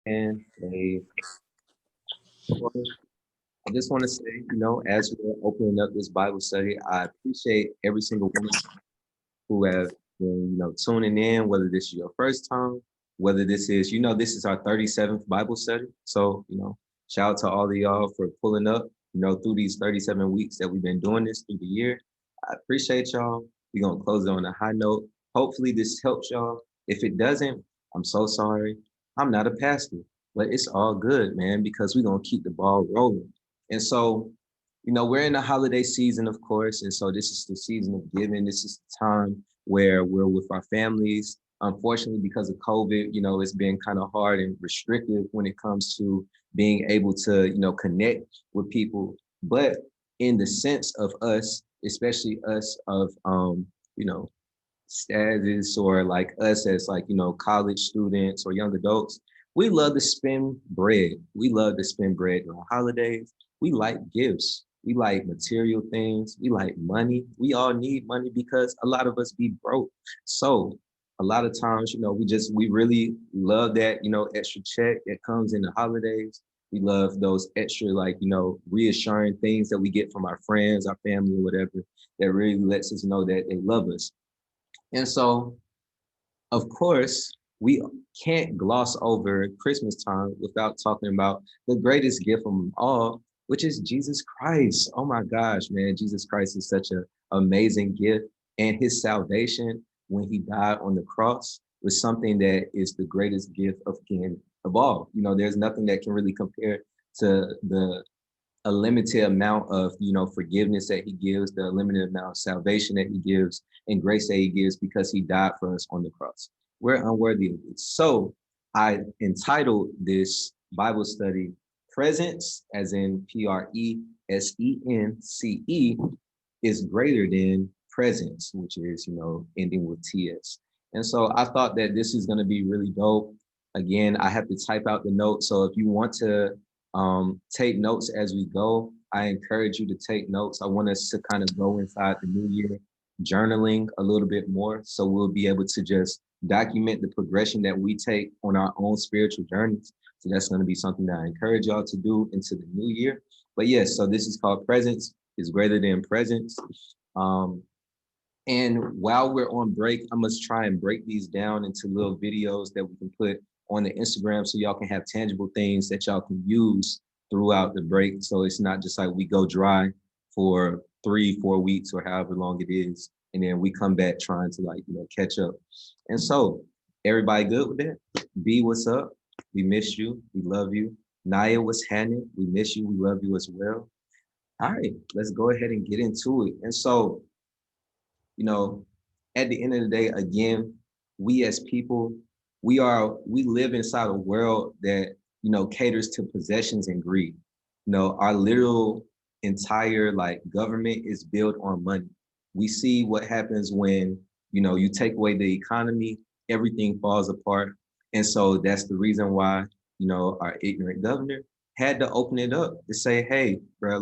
And I just want to say, as we're opening up this Bible study, I appreciate every single one who have been, tuning in, whether this is your first time, whether this is, this is our 37th Bible study. So, shout out to all of y'all for pulling up, through these 37 weeks that we've been doing this through the year. I appreciate y'all. We're going to close it on a high note. Hopefully this helps y'all. If it doesn't, I'm so sorry. I'm not a pastor, but it's all good, man, because we're going to keep the ball rolling. And so, we're in the holiday season, of course. And so this is the season of giving. This is the time where we're with our families. Unfortunately, because of COVID, it's been kind of hard and restrictive when it comes to being able to, connect with people. But in the sense of us, especially us of, status or like us as like, college students or young adults, we love to spend bread. We love to spend bread on holidays. We like gifts. We like material things. We like money. We all need money because a lot of us be broke. So a lot of times, we really love that, extra check that comes in the holidays. We love those extra, like, reassuring things that we get from our friends, our family, or whatever, that really lets us know that they love us. And so, of course, we can't gloss over Christmas time without talking about the greatest gift of them all, which is Jesus Christ. Oh my gosh, man, Jesus Christ is such an amazing gift. And his salvation when he died on the cross was something that is the greatest gift of all. There's nothing that can really compare to the a limited amount of forgiveness that he gives, the limited amount of salvation that he gives, and grace that he gives because he died for us on the cross. We're unworthy of it. So I entitled this Bible study Presence, as in Presence, is greater than presence, which is ending with TS. And so I thought that this is going to be really dope. Again, I have to type out the notes. So if you want to take notes as we go, I encourage you to take notes. I want us to kind of go inside the new year journaling a little bit more. So we'll be able to just document the progression that we take on our own spiritual journeys. So that's going to be something that I encourage y'all to do into the new year. But yes, so this is called Presence is Greater Than Presence. And while we're on break, I must try and break these down into little videos that we can put on the Instagram so y'all can have tangible things that y'all can use throughout the break. So it's not just like we go dry for 3-4 weeks or however long it is, and then we come back trying to catch up. And so everybody good with that? B, what's up? We miss you. We love you. Naya, what's happening? We miss you. We love you as well. All right, let's go ahead and get into it. And so, at the end of the day, again, we as people, we live inside a world that, caters to possessions and greed. Our literal entire government is built on money. We see what happens when, you take away the economy, everything falls apart. And so that's the reason why, our ignorant governor had to open it up to say, hey, bro,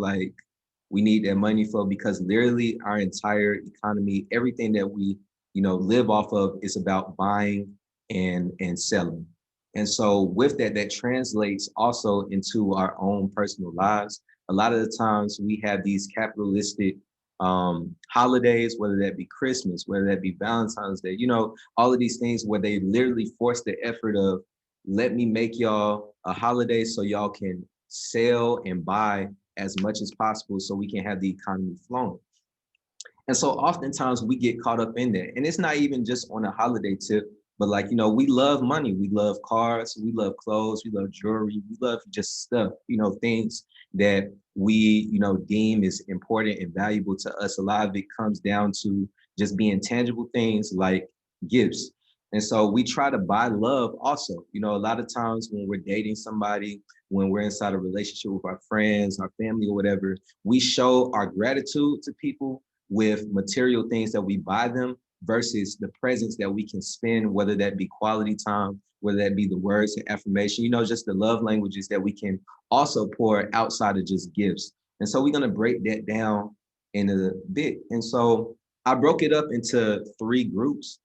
we need that money flow because literally our entire economy, everything that we, live off of is about buying and selling. And so with that, that translates also into our own personal lives. A lot of the times we have these capitalistic holidays, whether that be Christmas, whether that be Valentine's Day, all of these things where they literally force the effort of, let me make y'all a holiday so y'all can sell and buy as much as possible so we can have the economy flowing. And so oftentimes we get caught up in that. And it's not even just on a holiday tip, but we love money. We love cars, we love clothes, we love jewelry, we love just stuff, things that we, deem is important and valuable to us. A lot of it comes down to just being tangible things like gifts. And so we try to buy love also. A lot of times when we're dating somebody, when we're inside a relationship with our friends, our family, or whatever, we show our gratitude to people with material things that we buy them versus the presence that we can spend, whether that be quality time, whether that be the words and affirmation, just the love languages that we can also pour outside of just gifts. And so we're going to break that down in a bit. And so I broke it up into 3 groups.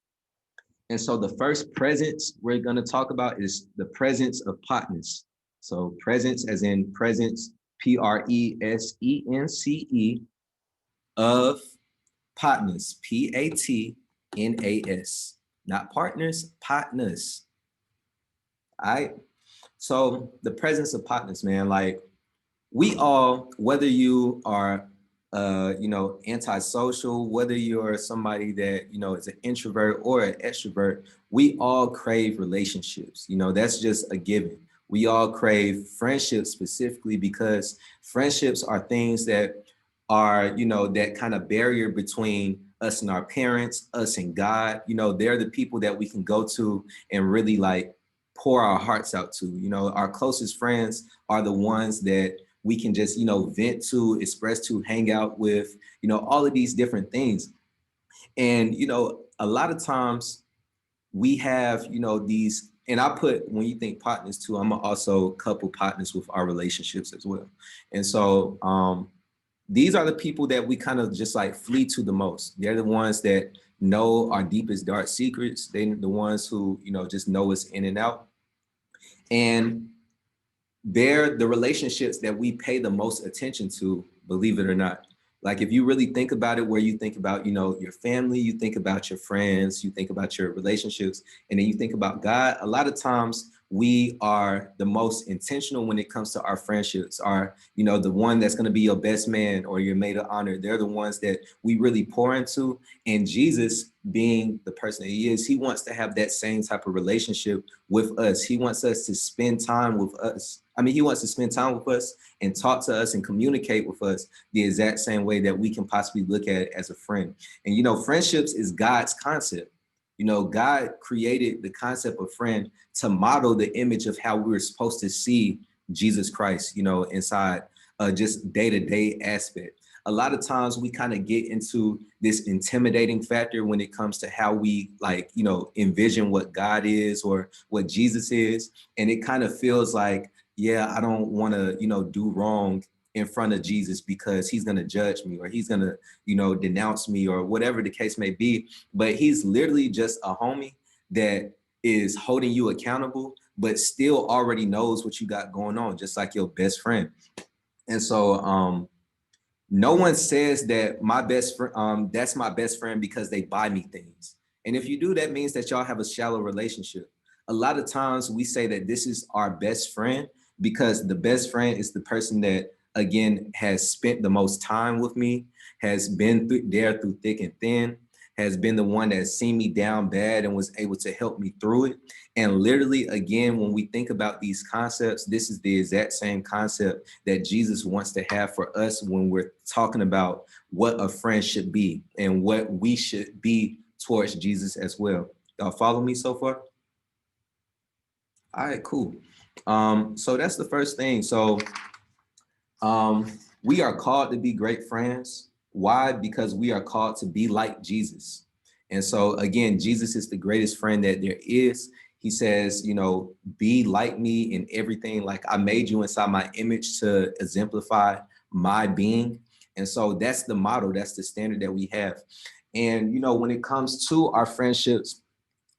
And so the first presence we're going to talk about is the presence of Potness. So presence as in presence, Presence, of Potness, Patnas, not partners, Potness. All right. So the presence of Potness, man, like we all, whether you are antisocial, whether you're somebody that is an introvert or an extrovert, we all crave relationships. That's just a given. We all crave friendships specifically because friendships are things that are that kind of barrier between us and our parents, us and God. They're the people that we can go to and really like pour our hearts out to. Our closest friends are the ones that we can just vent to, express to, hang out with, all of these different things. And a lot of times we have these, and I put, when you think partners too, I'm also couple partners with our relationships as well. And so these are the people that we kind of just like flee to the most. They're the ones that know our deepest dark secrets. They're the ones who just know us in and out. And they're the relationships that we pay the most attention to, believe it or not. Like if you really think about it, where you think about, your family, you think about your friends, you think about your relationships, and then you think about God, a lot of times we are the most intentional when it comes to our friendships. Are, the one that's going to be your best man or your maid of honor. They're the ones that we really pour into. And Jesus, being the person that he is, he wants to have that same type of relationship with us. He wants us to spend time with us. He wants to spend time with us and talk to us and communicate with us the exact same way that we can possibly look at it as a friend. And friendships is God's concept. God created the concept of friend to model the image of how we were supposed to see Jesus Christ, inside just day-to-day aspect. A lot of times we kind of get into this intimidating factor when it comes to how we envision what God is or what Jesus is. And it kind of feels like, yeah, I don't want to, do wrong in front of Jesus because he's going to judge me or he's going to, denounce me or whatever the case may be. But he's literally just a homie that is holding you accountable, but still already knows what you got going on, just like your best friend. And so, no one says that my best friend, that's my best friend because they buy me things. And if you do, that means that y'all have a shallow relationship. A lot of times we say that this is our best friend because the best friend is the person that, again, has spent the most time with me, has been there through thick and thin, has been the one that's seen me down bad and was able to help me through it. And literally, again, when we think about these concepts, this is the exact same concept that Jesus wants to have for us when we're talking about what a friend should be and what we should be towards Jesus as well. Y'all follow me so far? All right, cool. So that's the first thing. So we are called to be great friends. Why? Because we are called to be like Jesus. And so again, Jesus is the greatest friend that there is. He says, be like me in everything. Like I made you inside my image to exemplify my being. And so that's the model, that's the standard that we have. And, when it comes to our friendships,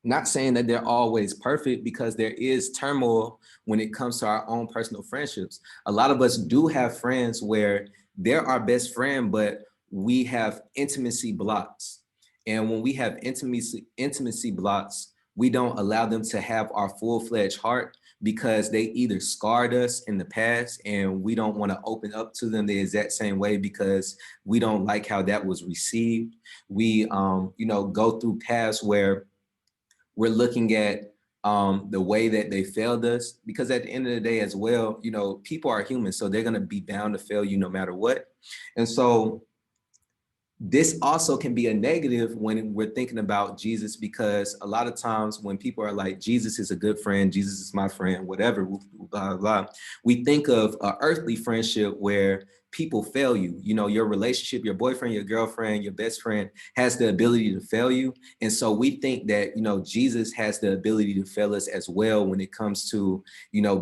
not saying that they're always perfect because there is turmoil when it comes to our own personal friendships. A lot of us do have friends where they're our best friend, but we have intimacy blocks. And when we have intimacy blocks, we don't allow them to have our full-fledged heart because they either scarred us in the past and we don't want to open up to them the exact same way because we don't like how that was received. We go through paths where we're looking at the way that they failed us, because at the end of the day as well, people are human, so they're going to be bound to fail you no matter what. And so this also can be a negative when we're thinking about Jesus, because a lot of times when people are like, Jesus is a good friend, Jesus is my friend, whatever, blah, blah, blah, we think of an earthly friendship where people fail you. Your relationship, your boyfriend, your girlfriend, your best friend has the ability to fail you. And so we think that, Jesus has the ability to fail us as well when it comes to,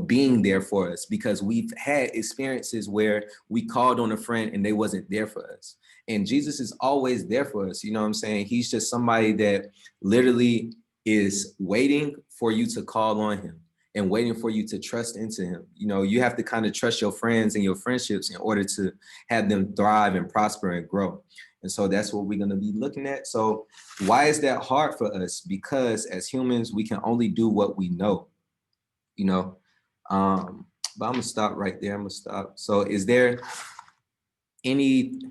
being there for us, because we've had experiences where we called on a friend and they wasn't there for us. And Jesus is always there for us. You know what I'm saying? He's just somebody that literally is waiting for you to call on him and waiting for you to trust into him. You know, you have to kind of trust your friends and your friendships in order to have them thrive and prosper and grow. And so that's what we're going to be looking at. So why is that hard for us? Because as humans, we can only do what we know, you know. But I'm gonna stop right there. I'm gonna stop. So is there any,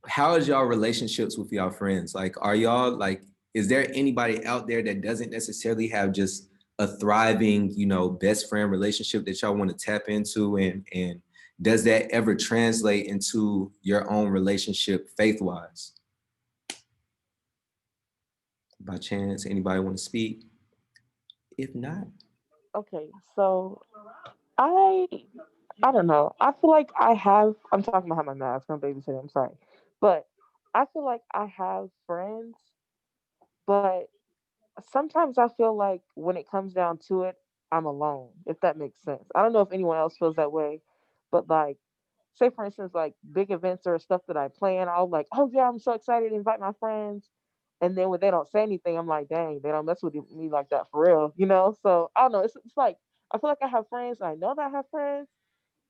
how is y'all relationships with y'all friends? Like, are y'all like, is there anybody out there that doesn't necessarily have just a thriving, you know, best friend relationship that y'all want to tap into? And does that ever translate into your own relationship faith-wise? By chance, anybody want to speak? If not, Okay, so I I don't know. I feel like I have. I'm talking behind my mask. I'm babysitting. I'm sorry, but I feel like I have friends, but sometimes I feel like when it comes down to it, I'm alone. If that makes sense. I don't know if anyone else feels that way, but like, say for instance, like big events or stuff that I plan, I'll like, oh yeah, I'm so excited to invite my friends, and then when they don't say anything, I'm like, dang, they don't mess with me like that for real, you know? So I don't know. It's like I feel like I have friends. I know that I have friends,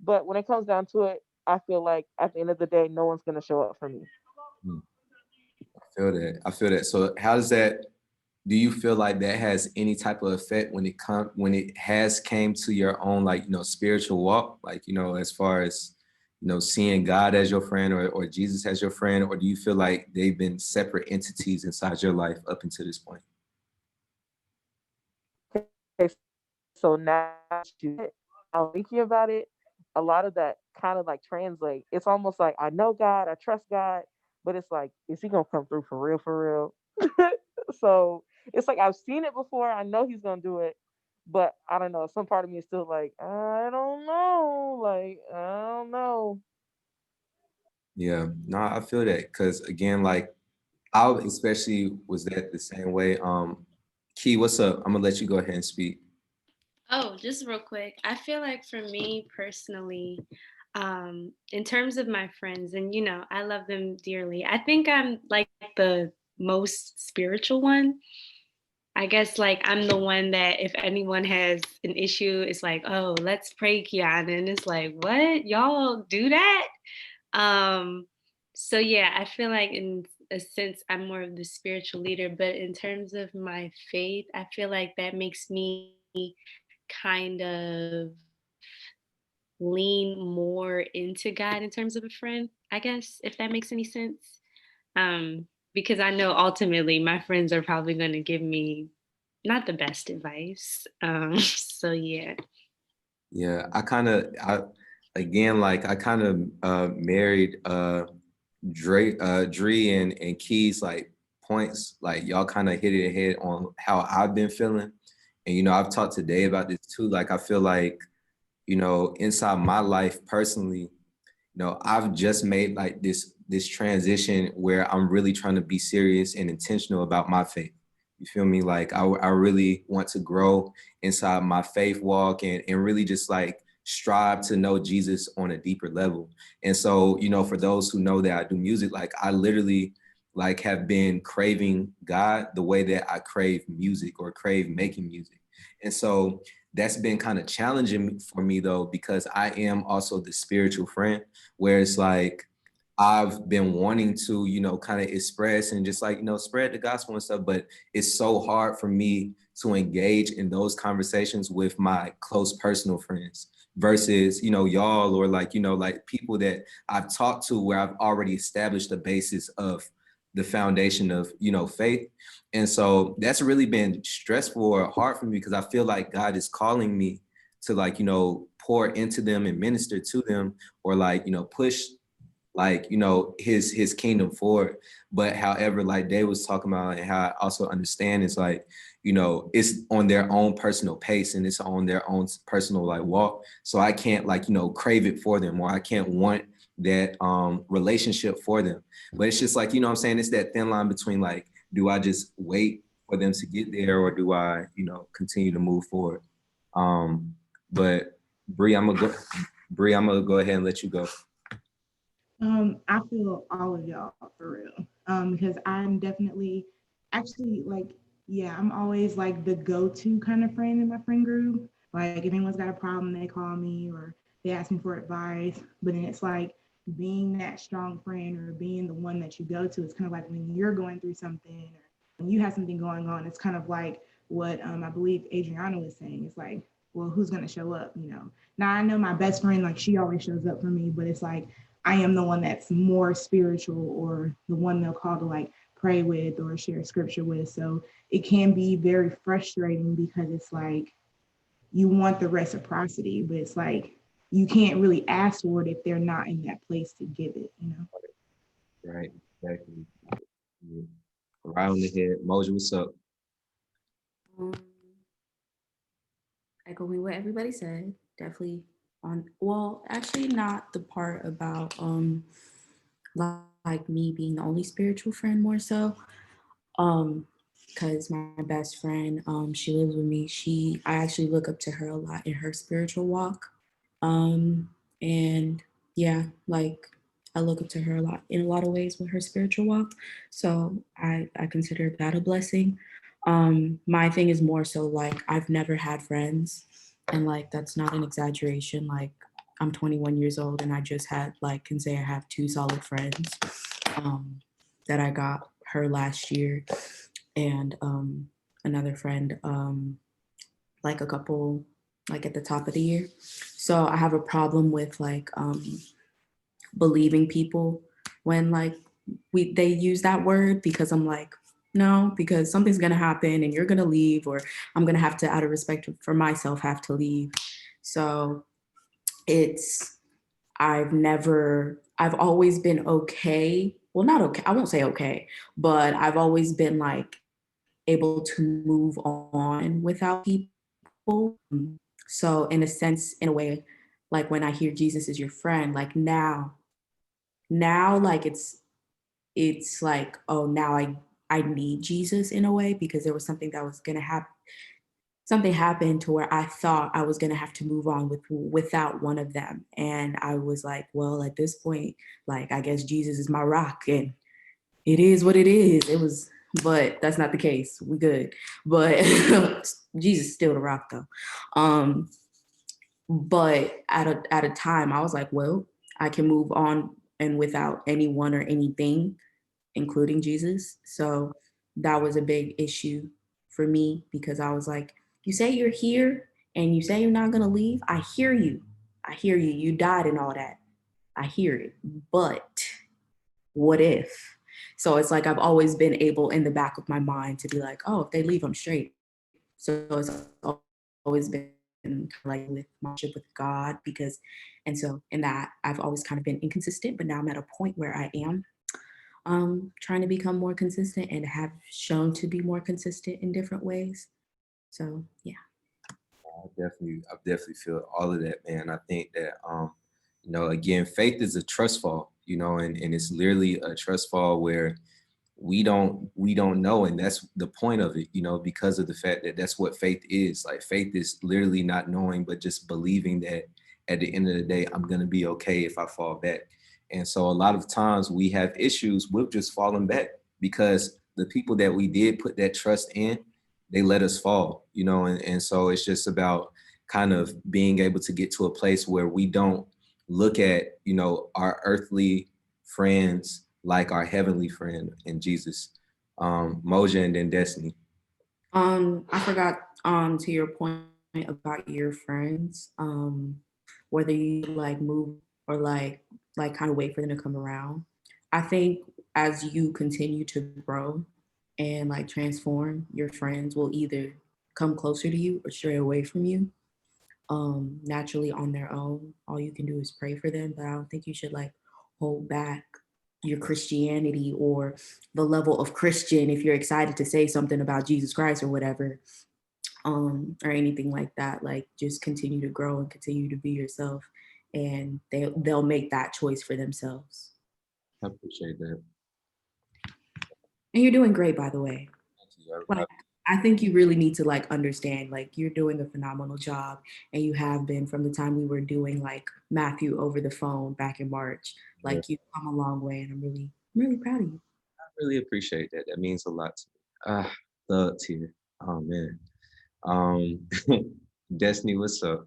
but when it comes down to it, I feel like at the end of the day, no one's gonna show up for me. hmm, I feel that. I feel that. So how does that, do you feel like that has any type of effect when it has came to your own, like, you know, spiritual walk, like, you know, as far as, you know, seeing God as your friend, or Jesus as your friend? Or do you feel like they've been separate entities inside your life up until this point? Okay, so now that you said it, I'm thinking about it, a lot of that kind of like translate. It's almost like I know God, I trust God, but it's like, is he gonna come through for real, for real? So it's like I've seen it before, I know he's gonna do it, but I don't know. Some part of me is still like, I don't know. Like, I don't know. Yeah, no, I feel that because again, like I especially was that the same way. Key, what's up? I'm gonna let you go ahead and speak. Oh, just real quick. I feel like for me personally, in terms of my friends, and I love them dearly. I think I'm like the most spiritual one. I guess like I'm the one that if anyone has an issue, it's like, oh, let's pray, Kiana. And it's like, what? Y'all do that? Um, so yeah, I feel like in a sense I'm more of the spiritual leader, but in terms of my faith, I feel like that makes me kind of lean more into God in terms of a friend, I guess, if that makes any sense. Because I know ultimately my friends are probably going to give me not the best advice. So yeah. Yeah, I again, like I kind of married Dre and Keys like points, like y'all kind of hit it ahead on how I've been feeling. And you know, I've talked today about this too. Like I feel like, you know, inside my life personally, you know, I've just made like this transition where I'm really trying to be serious and intentional about my faith. You feel me? Like I really want to grow inside my faith walk and really just like strive to know Jesus on a deeper level. And so, you know, for those who know that I do music, like I literally like have been craving God the way that I crave music or crave making music. And so that's been kind of challenging for me though, because I am also the spiritual friend where it's like I've been wanting to, you know, kind of express and just like, you know, spread the gospel and stuff, but it's so hard for me to engage in those conversations with my close personal friends versus, you know, y'all or like, you know, like people that I've talked to where I've already established the basis of the foundation of, you know, faith. And so that's really been stressful or hard for me because I feel like God is calling me to like, you know, pour into them and minister to them or like, you know, push like, you know, his kingdom forward. But however, like Dave was talking about and how I also understand it's like, you know, it's on their own personal pace and it's on their own personal like walk. So I can't like, you know, crave it for them or I can't want that relationship for them. But it's just like, you know what I'm saying? It's that thin line between like, do I just wait for them to get there or do I, you know, continue to move forward? But Bree, I'm gonna go ahead and let you go. I feel all of y'all for real. Because I'm definitely actually like Yeah, I'm always like the go-to kind of friend in my friend group. Like if anyone's got a problem, they call me or they ask me for advice. But then it's like being that strong friend or being the one that you go to. It's kind of like when you're going through something or when you have something going on. It's kind of like what I believe Adriana was saying. It's like, well, who's gonna show up? You know. Now I know my best friend, like she always shows up for me, but it's like I am the one that's more spiritual or the one they'll call to like pray with or share scripture with. So it can be very frustrating because it's like you want the reciprocity, but it's like you can't really ask for it if they're not in that place to give it, you know? Right, exactly. Yeah. Right on the head. Moja, what's up? Um, echoing what everybody said, definitely on. Well, actually, not the part about like me being the only spiritual friend, more so. Because my best friend, she lives with me. I actually look up to her a lot in her spiritual walk. And yeah, like I look up to her a lot in a lot of ways with her spiritual walk. So I consider that a blessing. My thing is more so like I've never had friends, and like that's not an exaggeration. Like I'm 21 years old and I just had like can say I have two solid friends that I got her last year, and another friend like a couple like at the top of the year. So I have a problem with like believing people when like they use that word, because I'm like, no, because something's gonna happen and you're gonna leave, or I'm gonna have to, out of respect for myself, have to leave. So it's I've always been okay. Well, not okay. I won't say okay, but I've always been like able to move on without people. So in a sense, in a way, like when I hear Jesus is your friend, like now like it's like, oh, now I need Jesus in a way, because there was something that was gonna happen. Something happened to where I thought I was gonna have to move on without one of them. And I was like, well, at this point, like I guess Jesus is my rock, and it is what it is. It was, but that's not the case. We good. But Jesus is still the rock though. But at a time I was like, well, I can move on and without anyone or anything, including Jesus. So that was a big issue for me, because I was like, you say you're here and you say you're not going to leave. I hear you. I hear you. You died and all that. I hear it. But what if? So it's like I've always been able in the back of my mind to be like, oh, if they leave, I'm straight. So it's always been like with my ship with God, because, and so in that I've always kind of been inconsistent, but now I'm at a point where I am trying to become more consistent and have shown to be more consistent in different ways. So yeah. I definitely feel all of that, man. I think that, again, faith is a trust fall, and it's literally a trust fall where we don't know, and that's the point of it, because of the fact that that's what faith is. Like faith is literally not knowing, but just believing that at the end of the day, I'm gonna be okay if I fall back. And so a lot of times we have issues with just falling back because the people that we did put that trust in, they let us fall, and so it's just about kind of being able to get to a place where we don't look at, our earthly friends like our heavenly friend in Jesus. Moja and then Destiny. I forgot to your point about your friends, whether you like move or like kind of wait for them to come around. I think as you continue to grow and like transform, your friends will either come closer to you or stray away from you naturally on their own. All you can do is pray for them, but I don't think you should like hold back your Christianity or the level of Christian if you're excited to say something about Jesus Christ or whatever, or anything like that. Like just continue to grow and continue to be yourself, and they'll make that choice for themselves. I appreciate that. And you're doing great, by the way. Thank you. Like I think you really need to like understand, like you're doing a phenomenal job, and you have been from the time we were doing like Matthew over the phone back in March. Yeah. Like you've come a long way, and I'm really proud of you. I really appreciate that. That means a lot to me. thug tier. Oh man. Destiny, what's up?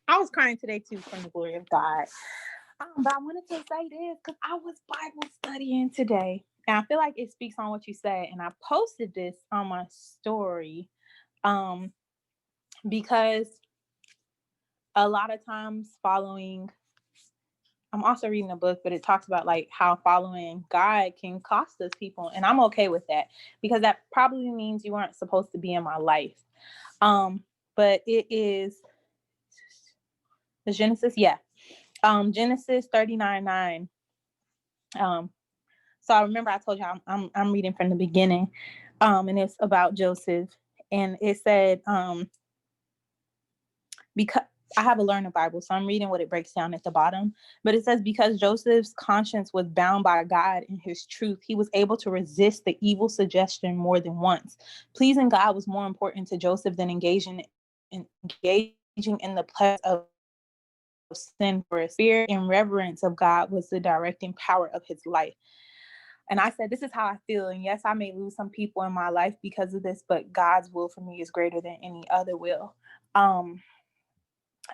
I was crying today too from the glory of God. But I wanted to say this because I was Bible studying today. And I feel like it speaks on what you said. And I posted this on my story because a lot of times I'm also reading a book, but it talks about like how following God can cost us people. And I'm okay with that because that probably means you weren't supposed to be in my life. But it is the Genesis. Yeah. Genesis 39:9. So I remember I told you I'm reading from the beginning, and it's about Joseph, and it said because I have a learner Bible, so I'm reading what it breaks down at the bottom. But it says because Joseph's conscience was bound by God and His truth, he was able to resist the evil suggestion more than once. Pleasing God was more important to Joseph than engaging in the pleasure of sin. For his fear and reverence of God was the directing power of his life. And I said, this is how I feel. And yes, I may lose some people in my life because of this, but God's will for me is greater than any other will.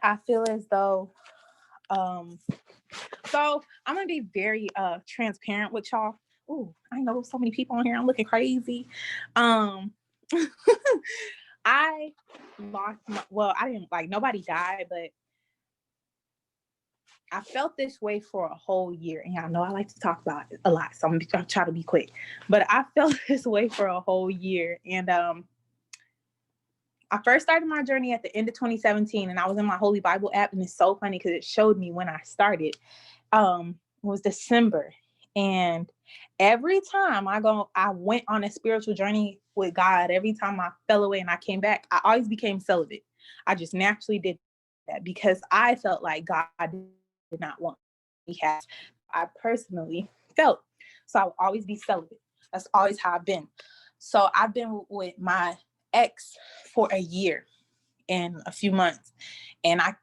I feel as though, so I'm going to be very transparent with y'all. Ooh, I know so many people on here. I'm looking crazy. I lost I didn't, like, nobody died, but I felt this way for a whole year. And y'all know I like to talk about it a lot, so I'm gonna try to be quick. But I felt this way for a whole year. And I first started my journey at the end of 2017, and I was in my Holy Bible app, and it's so funny because it showed me when I started. It was December. And every time I went on a spiritual journey with God, every time I fell away and I came back, I always became celibate. I just naturally did that because I felt like God did not want me as I personally felt. So I would always be celibate. That's always how I've been. So I've been with my ex for a year and a few months. And I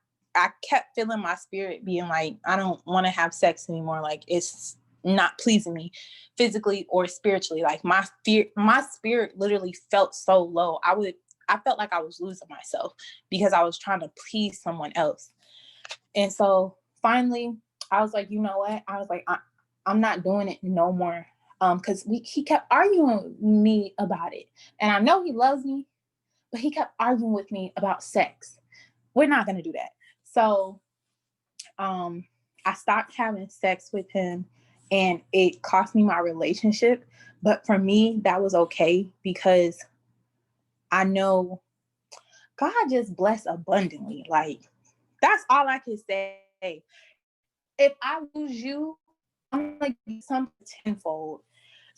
kept feeling my spirit being like, I don't want to have sex anymore. Like it's not pleasing me physically or spiritually. Like my spirit literally felt so low. I felt like I was losing myself because I was trying to please someone else. And so finally, I was like, you know what? I was like, I'm not doing it no more. Because he kept arguing with me about it. And I know he loves me, but he kept arguing with me about sex. We're not going to do that. So I stopped having sex with him, and it cost me my relationship. But for me, that was okay because I know God just blessed abundantly. Like, that's all I can say. If I lose you, I'm gonna get something tenfold.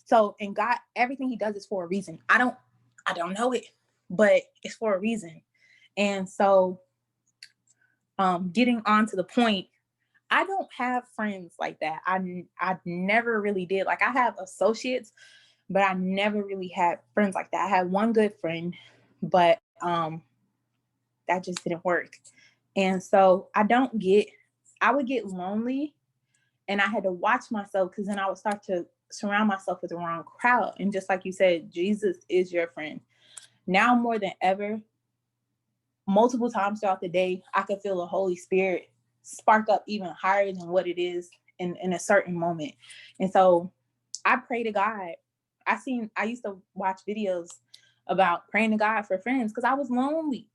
So, and God, everything He does is for a reason. I don't know it, but it's for a reason. And so, getting on to the point, I don't have friends like that. I never really did. Like I have associates, but I never really had friends like that. I had one good friend, but that just didn't work. And so I would get lonely, and I had to watch myself because then I would start to surround myself with the wrong crowd. And just like you said, Jesus is your friend. Now more than ever, multiple times throughout the day, I could feel the Holy Spirit spark up even higher than what it is in a certain moment. And so I pray to God. I used to watch videos about praying to God for friends because I was lonely.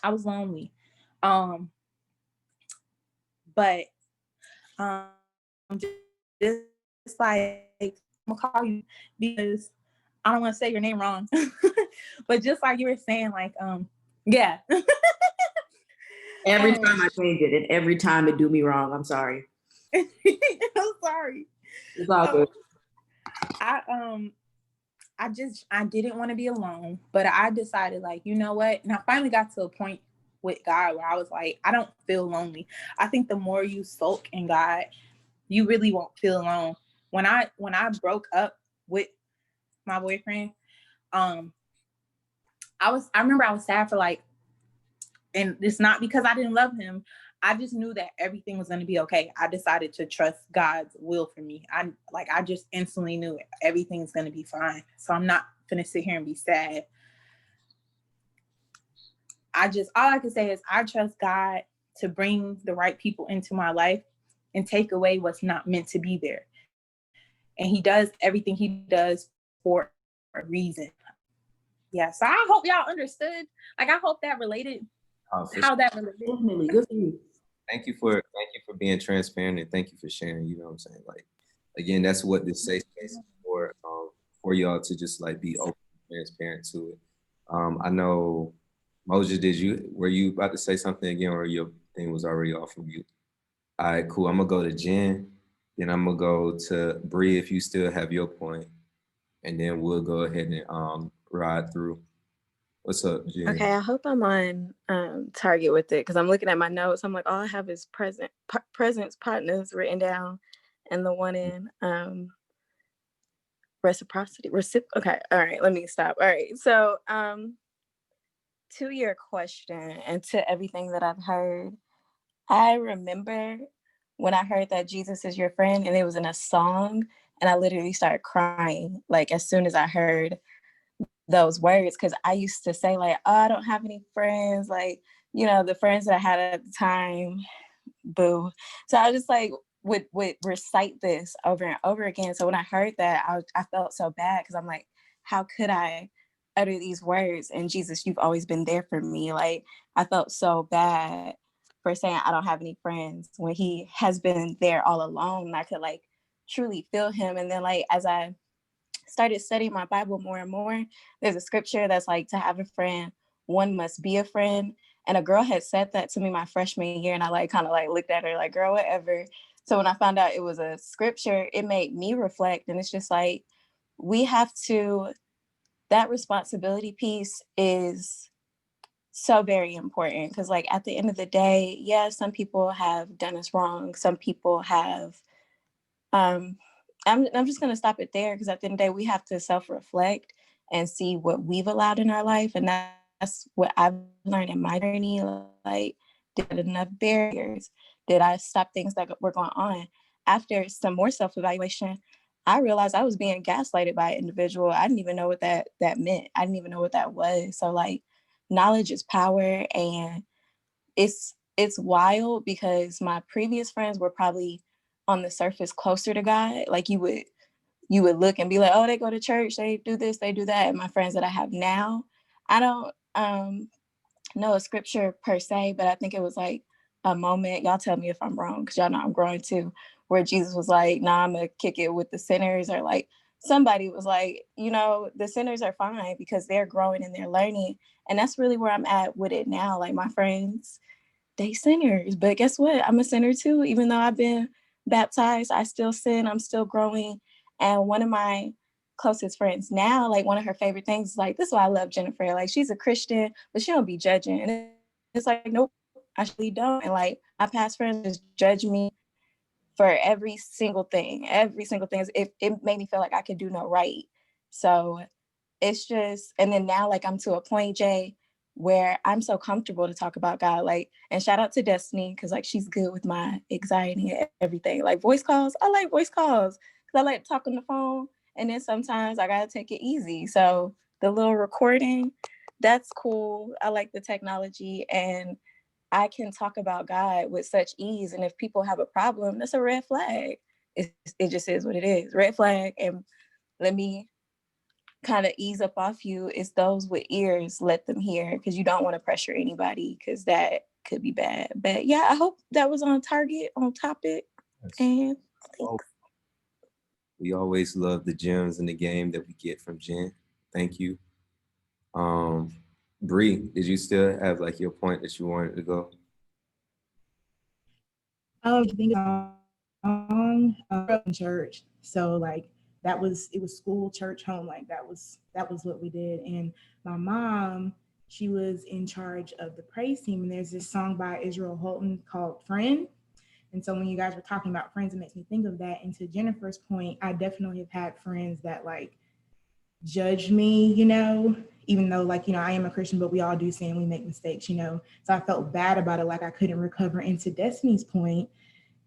But just like I'm gonna call you because I don't want to say your name wrong. But just like you were saying, like yeah. Every time I change it, and every time it do me wrong, I'm sorry. I'm sorry. It's all good. I didn't want to be alone, but I decided, like, you know what? And I finally got to a point with God where I was like, I don't feel lonely. I think the more you soak in God, you really won't feel alone. When I broke up with my boyfriend, I remember I was sad for like, and it's not because I didn't love him. I just knew that everything was going to be okay. I decided to trust God's will for me. I just instantly knew everything's going to be fine. So I'm not going to sit here and be sad. All I can say is I trust God to bring the right people into my life and take away what's not meant to be there. And he does everything he does for a reason. Yeah, so I hope y'all understood. Like, I hope that related, how that related. Definitely, good for you. Thank you for being transparent, and thank you for sharing. You know what I'm saying? Like, again, that's what this safe space is for y'all to just like be open and transparent to it. I know, Moja, were you about to say something again, or your thing was already off of you? All right, cool. I'm gonna go to Jen, then I'm gonna go to Bree if you still have your point, and then we'll go ahead and ride through. What's up, Jen? Okay, I hope I'm on target with it because I'm looking at my notes. I'm like, all I have is presence, partners written down, and the one in reciprocity. Okay, all right, let me stop. All right, so to your question and to everything that I've heard, I remember when I heard that Jesus is your friend and it was in a song, and I literally started crying like as soon as I heard those words, because I used to say like, oh, I don't have any friends, like, you know, the friends that I had at the time, boo. So I just like would recite this over and over again. So when I heard that, I felt so bad because I'm like, how could I utter these words? And Jesus, you've always been there for me. Like, I felt so bad for saying I don't have any friends when he has been there all along. And I could like truly feel him. And then like as I started studying my Bible more and more, there's a scripture that's like, to have a friend, one must be a friend. And a girl had said that to me my freshman year, and I like kind of like looked at her like, girl, whatever. So when I found out it was a scripture, it made me reflect. And it's just like, we have to, that responsibility piece is so very important, because like at the end of the day, yeah, some people have done us wrong. Some people have I'm just going to stop it there, because at the end of the day, we have to self-reflect and see what we've allowed in our life. And that's what I've learned in my journey. Like, did I enough barriers? Did I stop things that were going on? After some more self-evaluation, I realized I was being gaslighted by an individual. I didn't even know what that meant. I didn't even know what that was. So like, knowledge is power. And it's wild, because my previous friends were probably on the surface closer to God. Like you would look and be like, oh, they go to church, they do this, they do that. And my friends that I have now, I don't know a scripture per se, but I think it was like a moment, y'all tell me if I'm wrong, because y'all know I'm growing too, where Jesus was like, nah, I'm gonna kick it with the sinners. Or like somebody was like, you know, the sinners are fine because they're growing and they're learning. And that's really where I'm at with it now. Like, my friends, they sinners, but guess what? I'm a sinner too. Even though I've been baptized, I still sin, I'm still growing. And one of my closest friends now, like one of her favorite things is like, this is why I love Jennifer. Like, she's a Christian, but she don't be judging. And it's like, nope, I actually don't. And like, my past friends just judge me for every single thing. It made me feel like I could do no right. So it's just, and then now like I'm to a point, Jay, where I'm so comfortable to talk about God. Like, and shout out to Destiny, because like she's good with my anxiety and everything. Like voice calls, I like voice calls because I like to talk on the phone, and then sometimes I gotta take it easy. So the little recording, that's cool. I like the technology, and I can talk about God with such ease. And if people have a problem, that's a red flag. It just is what it is, red flag. And let me kind of ease up off you. It's those with ears, let them hear, because you don't want to pressure anybody, because that could be bad. But yeah, I hope that was on target, on topic. And thanks. We always love the gems in the game that we get from Jen. Thank you. Bree, did you still have like your point that you wanted to go? Oh, you think in church, so like it was school, church, home, like that was what we did. And my mom, she was in charge of the praise team, and there's this song by Israel Houghton called Friend. And so when you guys were talking about friends, it makes me think of that. And to Jennifer's point, I definitely have had friends that like judge me, you know, even though like, I am a Christian, but we all do sin, we make mistakes, So I felt bad about it, like I couldn't recover. And to Destiny's point,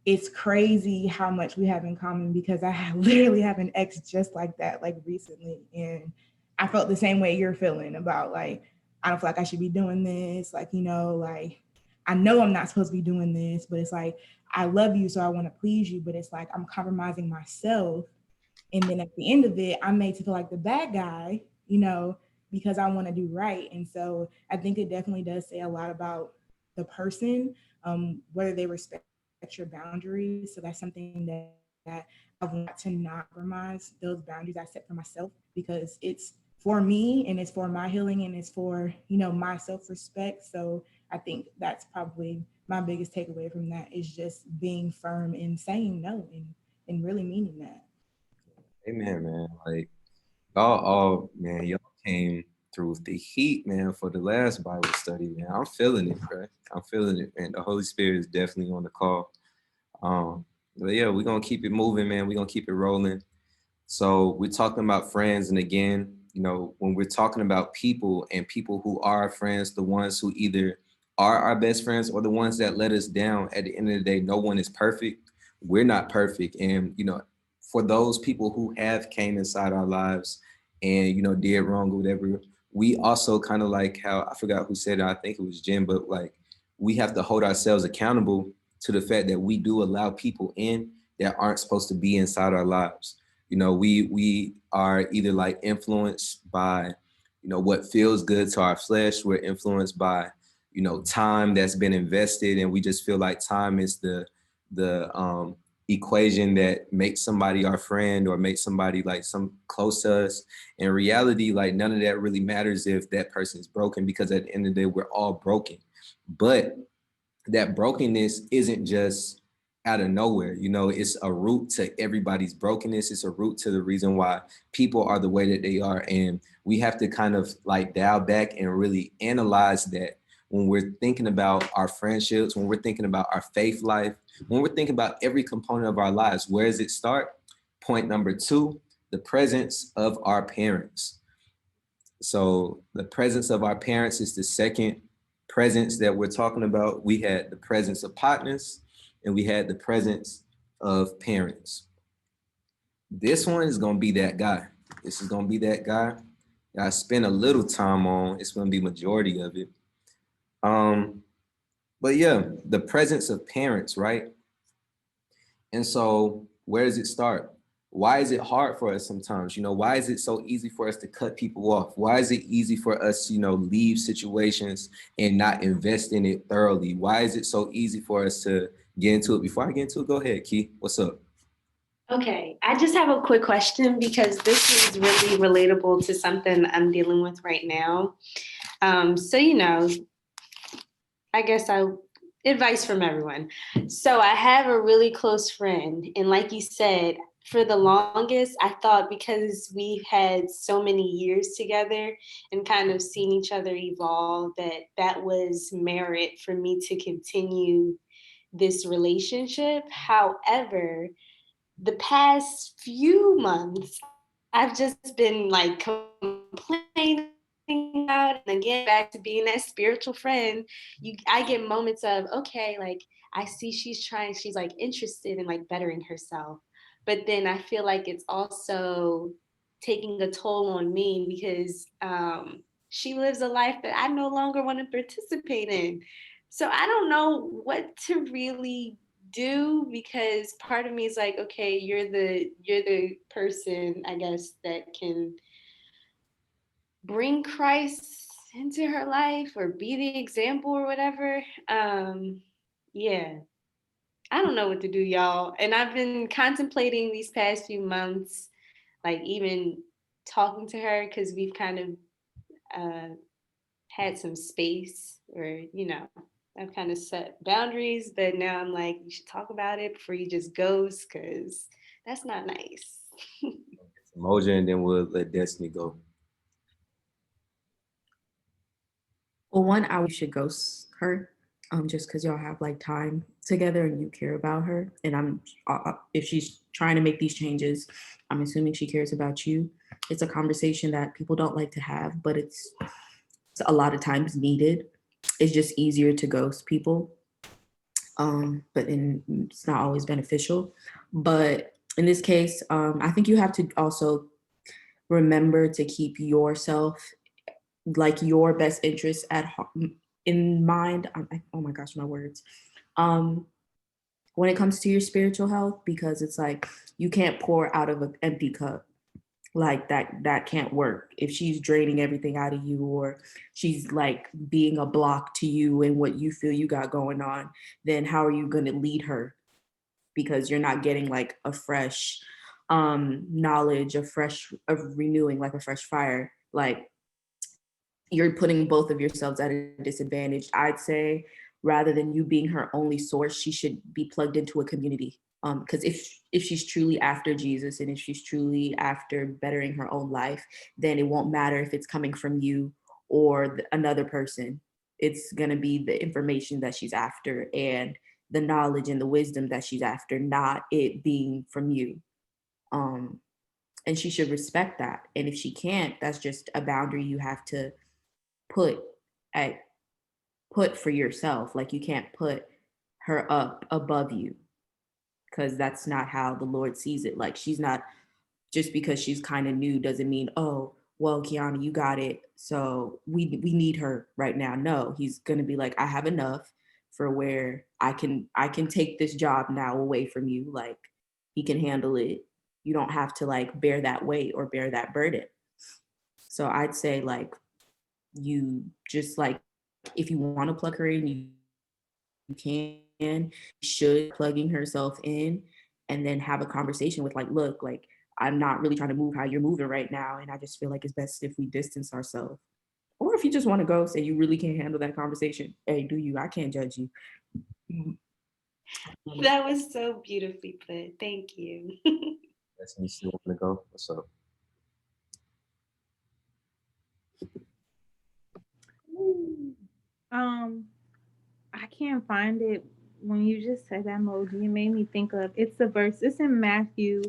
it's crazy how much we have in common, because literally have an ex just like that, like recently. And I felt the same way you're feeling about like, I don't feel like I should be doing this. Like, like I know I'm not supposed to be doing this, but it's like, I love you, so I want to please you. But it's like, I'm compromising myself. And then at the end of it, I'm made to feel like the bad guy, because I want to do right. And so I think it definitely does say a lot about the person, whether they respect your boundaries. So that's something that I want to not compromise those boundaries I set for myself, because it's for me and it's for my healing and it's for, my self-respect. So I think that's probably my biggest takeaway from that, is just being firm and saying no and really meaning that. Amen, man. Like, all man, y'all came through the heat, man, for the last Bible study, man. I'm feeling it, bro. I'm feeling it, man. The Holy Spirit is definitely on the call. But yeah, we're gonna keep it moving, man. We're gonna keep it rolling. So we're talking about friends, and again, when we're talking about people and people who are our friends, the ones who either are our best friends or the ones that let us down, at the end of the day, no one is perfect. We're not perfect. And, for those people who have came inside our lives and, did wrong or whatever, we also kind of like how, I forgot who said it, I think it was Jim, but like, we have to hold ourselves accountable to the fact that we do allow people in that aren't supposed to be inside our lives. We are either like influenced by, what feels good to our flesh. We're influenced by, time that's been invested, and we just feel like time is the equation that makes somebody our friend or makes somebody like some close to us. In reality, like none of that really matters if that person is broken, because at the end of the day, we're all broken. But that brokenness isn't just out of nowhere. It's a root to everybody's brokenness. It's a root to the reason why people are the way that they are. And we have to kind of like dial back and really analyze that when we're thinking about our friendships, when we're thinking about our faith life, when we're thinking about every component of our lives. Where does it start? Point number 2, the presence of our parents. So the presence of our parents is the second presence that we're talking about. We had the presence of partners and we had the presence of parents. This one is going to be that guy. This is going to be that guy that I spend a little time on. It's going to be majority of it. But yeah, the presence of parents, right? And so where does it start? Why is it hard for us sometimes? Why is it so easy for us to cut people off? Why is it easy for us, leave situations and not invest in it thoroughly? Why is it so easy for us to get into it? Before I get into it, go ahead, Key. What's up? Okay, I just have a quick question, because this is really relatable to something I'm dealing with right now. So, I guess advice from everyone. So I have a really close friend, and like you said, for the longest, I thought because we've had so many years together and kind of seen each other evolve, that was merit for me to continue this relationship. However, the past few months, I've just been like complaining about it. And again, back to being that spiritual friend, I get moments of, okay, like I see she's like interested in like bettering herself. But then I feel like it's also taking a toll on me, because she lives a life that I no longer want to participate in. So I don't know what to really do, because part of me is like, okay, you're the person, I guess, that can bring Christ into her life or be the example or whatever. Yeah, I don't know what to do, y'all. And I've been contemplating these past few months, like even talking to her, because we've kind of had some space, or I've kind of set boundaries, but now I'm like, you should talk about it before you just ghost, because that's not nice. Moja, and then we'll let Destiny go. Well, one, I should ghost her, just because y'all have like time together and you care about her. And if she's trying to make these changes, I'm assuming she cares about you. It's a conversation that people don't like to have, but it's a lot of times needed. It's just easier to ghost people. But it's not always beneficial. But in this case, I think you have to also remember to keep yourself, like your best interests in mind. Oh my gosh, my words. When it comes to your spiritual health, because it's like you can't pour out of an empty cup. Like that can't work. If she's draining everything out of you, or she's like being a block to you and what you feel you got going on, then how are you going to lead her? Because you're not getting like a fresh knowledge, of renewing, like a fresh fire. Like you're putting both of yourselves at a disadvantage. I'd say rather than you being her only source, she should be plugged into a community. Because if she's truly after Jesus, and if she's truly after bettering her own life, then it won't matter if it's coming from you or another person. It's going to be the information that she's after and the knowledge and the wisdom that she's after, not it being from you. And she should respect that. And if she can't, that's just a boundary you have to put for yourself. Like you can't put her up above you, because that's not how the Lord sees it. Like she's not, just because she's kind of new doesn't mean, oh, well, Kiana, you got it, so we need her right now. No, he's gonna be like, I have enough for where I can take this job now away from you. Like he can handle it. You don't have to like bear that weight or bear that burden. So I'd say like you just like, if you want to plug her in, you can, should plugging herself in, and then have a conversation with like, look, like I'm not really trying to move how you're moving right now, and I just feel like it's best if we distance ourselves. Or if you just want to go, say you really can't handle that conversation, hey, do you? I can't judge you. That was so beautifully put. Thank you. That's me still want to go. What's up? I can't find it. When you just said that emoji, it made me think of, it's a verse. It's in Matthew,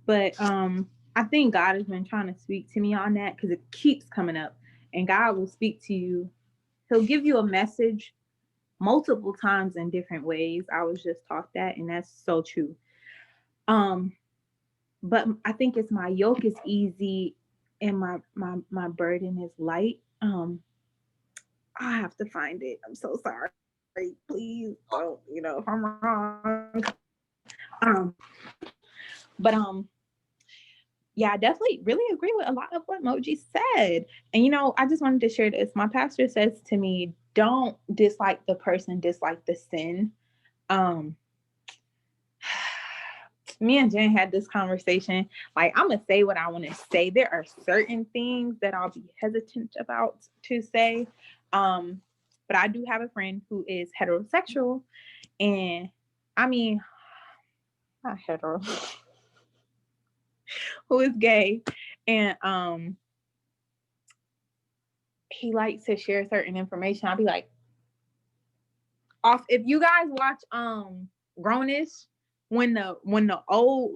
but I think God has been trying to speak to me on that because it keeps coming up. And God will speak to you. He'll give you a message multiple times in different ways. I was just taught that, and that's so true. But I think it's my yoke is easy and my burden is light. I have to find it. I'm so sorry. Please don't, if I'm wrong. But yeah, I definitely really agree with a lot of what Moji said. And I just wanted to share this. My pastor says to me, don't dislike the person, dislike the sin. Me and Jen had this conversation. Like, I'm gonna say what I want to say. There are certain things that I'll be hesitant about to say. But I do have a friend who is heterosexual, and I mean, not hetero, who is gay, and he likes to share certain information. I'll be like, if you guys watch Grownish, when the old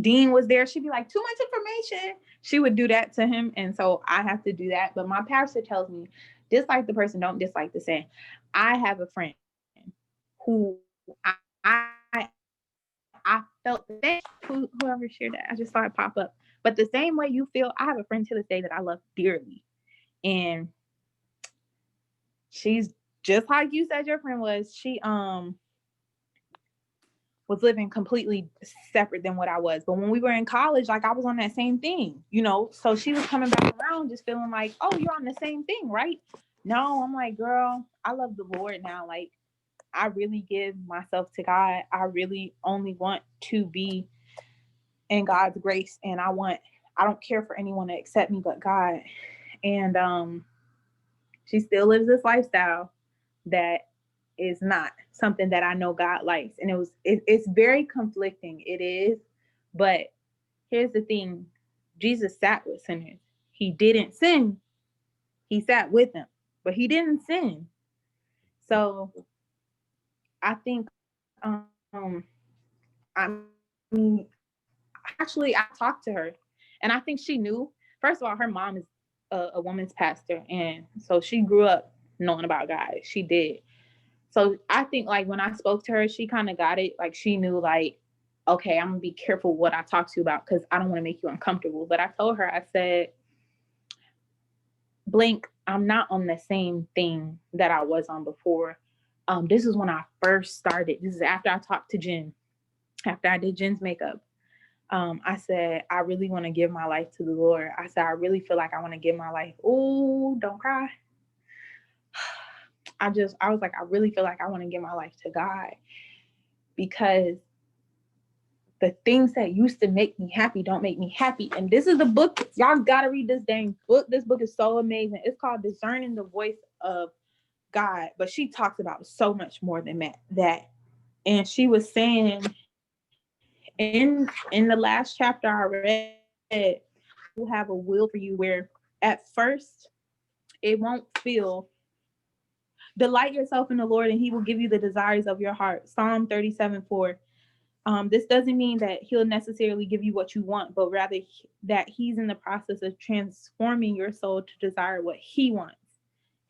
Dean was there, she'd be like, too much information. She would do that to him, and so I have to do that. But my pastor tells me, dislike the person, don't dislike the sin. I have a friend who I felt the same. Whoever shared that, I just saw it pop up. But the same way you feel, I have a friend to this day that I love dearly, and she's just like you said your friend was. She was living completely separate than what I was. But when we were in college, like I was on that same thing, so she was coming back around just feeling like, oh, you're on the same thing, right? No, I'm like, girl, I love the Lord now. Like, I really give myself to God. I really only want to be in God's grace. And I don't care for anyone to accept me but God. And she still lives this lifestyle that is not something that I know God likes. And it's very conflicting. It is. But here's the thing. Jesus sat with sinners. He didn't sin. He sat with them, but he didn't sin. So I think, I mean, actually, I talked to her, and I think she knew. First of all, her mom is a woman's pastor, and so she grew up knowing about God. She did. So I think like when I spoke to her, she kind of got it. Like she knew like, okay, I'm gonna be careful what I talk to you about because I don't want to make you uncomfortable. But I told her, I said, Blink, I'm not on the same thing that I was on before. This is when I first started. This is after I talked to Jen, after I did Jen's makeup. I said, I really want to give my life to the Lord. I said, I really feel like I want to give my life. Oh, don't cry. I was like, I really feel like I want to give my life to God because the things that used to make me happy don't make me happy. And this is the book. Y'all got to read this dang book. This book is so amazing. It's called Discerning the Voice of God. But she talks about so much more than that. And she was saying in the last chapter I read, will have a will for you where at first it won't feel. Delight yourself in the Lord and he will give you the desires of your heart. Psalm 37:4. This doesn't mean that he'll necessarily give you what you want, but rather that he's in the process of transforming your soul to desire what he wants.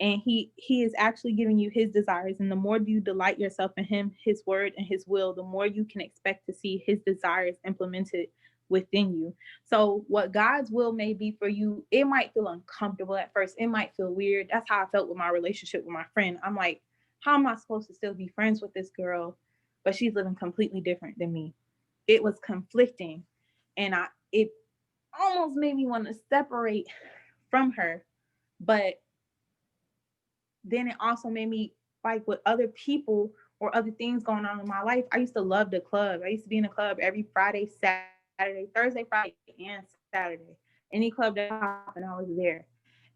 And he is actually giving you his desires. And the more you delight yourself in him, his word and his will, the more you can expect to see his desires implemented within you. So what God's will may be for you, it might feel uncomfortable at first. It might feel weird. That's how I felt with my relationship with my friend. I'm like, how am I supposed to still be friends with this girl, but she's living completely different than me? It was conflicting. And it almost made me want to separate from her. But then it also made me, like, with other people or other things going on in my life. I used to love the club. I used to be in the club every Friday, Saturday, Thursday, Friday, and Saturday. Any club that happened, I was there.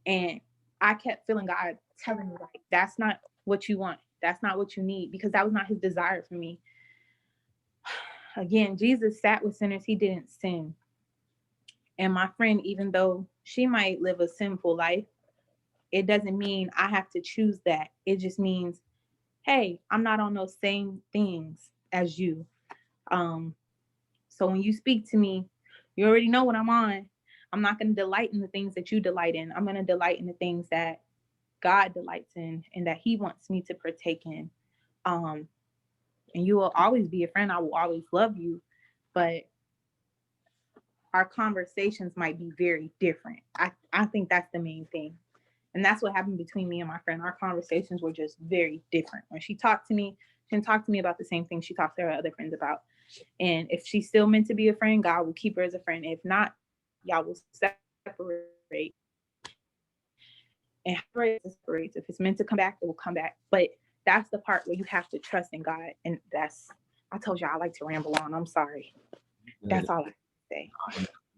And I kept feeling God telling me, like, that's not what you want. That's not what you need, because that was not his desire for me. Again, Jesus sat with sinners. He didn't sin. And my friend, even though she might live a sinful life, it doesn't mean I have to choose that. It just means, hey, I'm not on those same things as you. So when you speak to me, you already know what I'm on. I'm not going to delight in the things that you delight in. I'm going to delight in the things that God delights in and that he wants me to partake in. And you will always be a friend. I will always love you. But our conversations might be very different. I think that's the main thing. And that's what happened between me and my friend. Our conversations were just very different. When she talked to me, she didn't talk to me about the same thing she talked to her other friends about. And if she's still meant to be a friend, God will keep her as a friend. If not, y'all will separate. And separates. If it's meant to come back, it will come back. But that's the part where you have to trust in God. And I told you I like to ramble on. I'm sorry. That's all I say.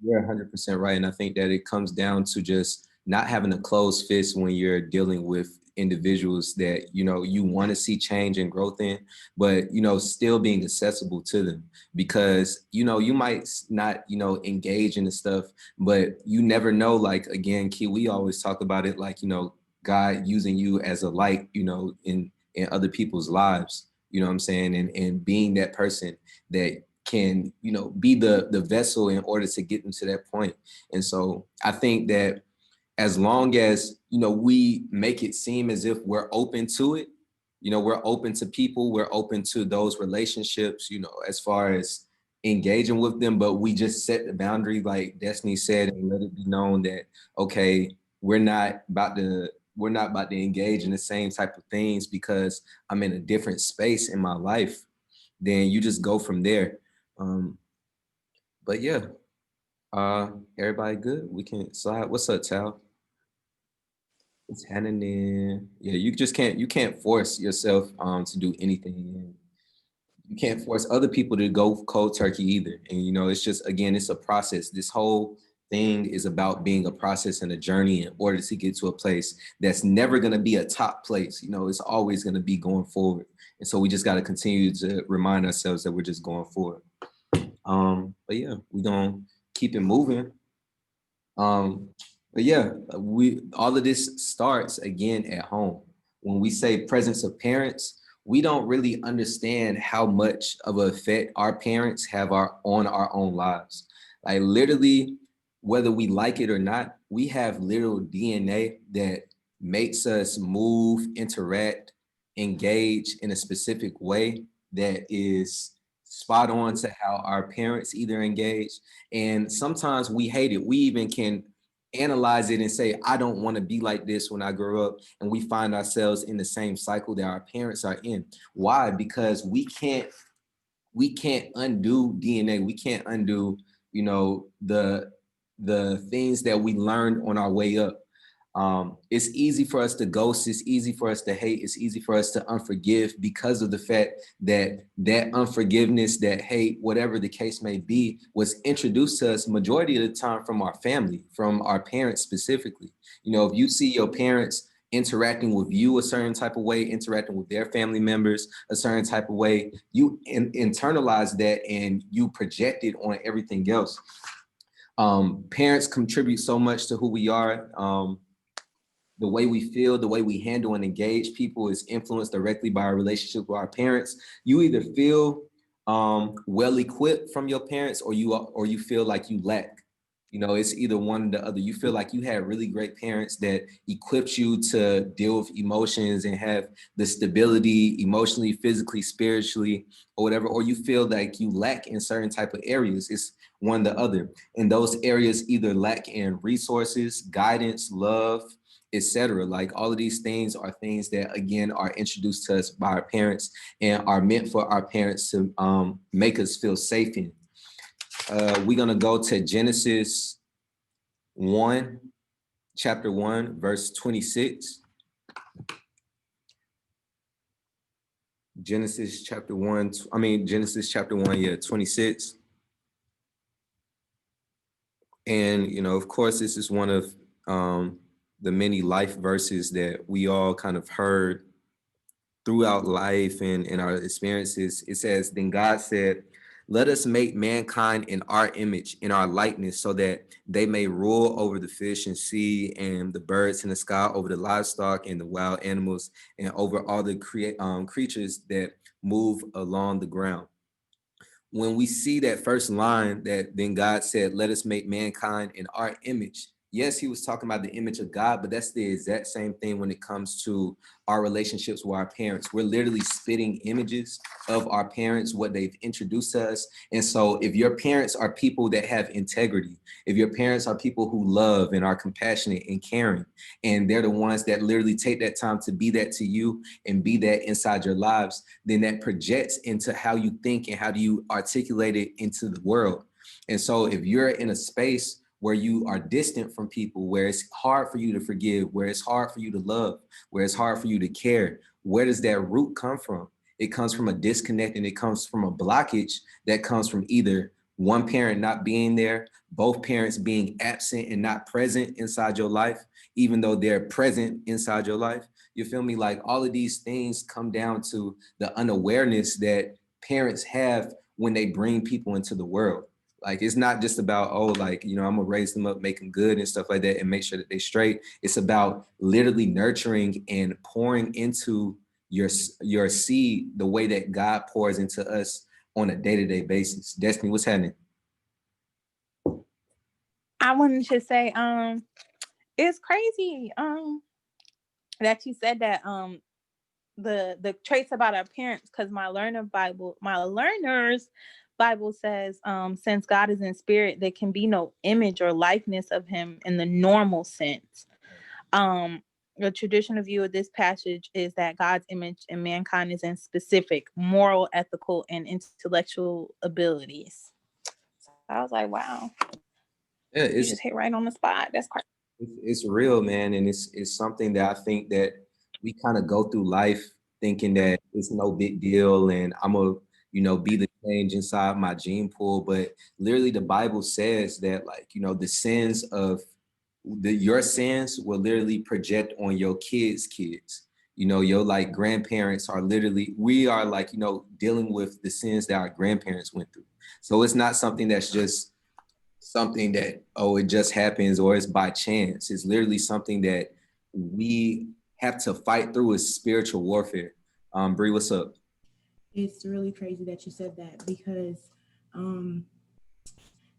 You're 100% right. And I think that it comes down to just not having a closed fist when you're dealing with individuals that, you know, you want to see change and growth in, but, you know, still being accessible to them, because, you know, you might not, you know, engage in the stuff, but you never know. Like, again, Key, we always talk about it, like, you know, God using you as a light, you know, in other people's lives, you know what I'm saying? And being that person that can, you know, be the vessel in order to get them to that point. And so I think that as long as, you know, we make it seem as if we're open to it, you know, we're open to people, we're open to those relationships, you know, as far as engaging with them, but we just set the boundary, like Destiny said, and let it be known that, okay, we're not about to engage in the same type of things because I'm in a different space in my life. Then you just go from there. But yeah, everybody good? We can slide. What's up, Tal? It's happening. Yeah, you can't force yourself to do anything. You can't force other people to go cold turkey either. And you know, it's just, again, it's a process. This whole thing is about being a process and a journey in order to get to a place that's never going to be a top place. You know, it's always going to be going forward. And so we just got to continue to remind ourselves that we're just going forward. But yeah, we're gonna keep it moving. But yeah, all of this starts again at home. When we say presence of parents, we don't really understand how much of an effect our parents have on our own lives. Like literally, whether we like it or not, we have literal DNA that makes us move, interact, engage in a specific way that is spot on to how our parents either engage. And sometimes we hate it. We even can analyze it and say, I don't want to be like this when I grow up. And we find ourselves in the same cycle that our parents are in. Why? Because we can't undo DNA. We can't undo, you know, the things that we learned on our way up. It's easy for us to ghost. It's easy for us to hate. It's easy for us to unforgive because of the fact that unforgiveness, that hate, whatever the case may be, was introduced to us majority of the time from our family, from our parents specifically. You know, if you see your parents interacting with you a certain type of way, interacting with their family members a certain type of way, you internalize that and you project it on everything else. Parents contribute so much to who we are. The way we feel, the way we handle and engage people is influenced directly by our relationship with our parents. You either feel well equipped from your parents, or you feel like you lack. You know, it's either one or the other. You feel like you had really great parents that equipped you to deal with emotions and have the stability emotionally, physically, spiritually, or whatever, or you feel like you lack in certain type of areas. It's one or the other. And those areas either lack in resources, guidance, love, etc. Like all of these things are things that, again, are introduced to us by our parents and are meant for our parents to make us feel safe in. We're going to go to Genesis 1, chapter 1, verse 26. Genesis chapter 1, 26. And, you know, of course, this is one of the many life verses that we all kind of heard throughout life and in our experiences. It says, then God said, let us make mankind in our image, in our likeness, so that they may rule over the fish and sea and the birds in the sky, over the livestock and the wild animals, and over all the creatures that move along the ground. When we see that first line, that then God said, let us make mankind in our image. Yes, he was talking about the image of God, but that's the exact same thing when it comes to our relationships with our parents. We're literally spitting images of our parents, what they've introduced to us. And so if your parents are people that have integrity, if your parents are people who love and are compassionate and caring, and they're the ones that literally take that time to be that to you and be that inside your lives, then that projects into how you think and how do you articulate it into the world. And so if you're in a space where you are distant from people, where it's hard for you to forgive, where it's hard for you to love, where it's hard for you to care, where does that root come from? It comes from a disconnect, and it comes from a blockage that comes from either one parent not being there, both parents being absent and not present inside your life, even though they're present inside your life. You feel me? Like all of these things come down to the unawareness that parents have when they bring people into the world. Like, it's not just about, oh, like, you know, I'm gonna raise them up, make them good and stuff like that and make sure that they straight. It's about literally nurturing and pouring into your seed the way that God pours into us on a day-to-day basis. Destiny, what's happening? I wanted to say, it's crazy that you said that the traits about our parents, because my learner's Bible says, since God is in spirit, there can be no image or likeness of him in the normal sense. The traditional view of this passage is that God's image in mankind is in specific moral, ethical, and intellectual abilities. So I was like, wow. Yeah, You just hit right on the spot. That's crazy. It's real, man. And it's something that I think that we kind of go through life thinking that it's no big deal and I'm gonna, you know, be the change inside my gene pool. But literally the Bible says that, like, you know, the sins of your sins will literally project on your kids' kids. You know, your like grandparents are literally, we are like, you know, dealing with the sins that our grandparents went through. So it's not something that's just something that, oh, it just happens or it's by chance. It's literally something that we have to fight through as spiritual warfare. Bree, what's up? It's really crazy that you said that, because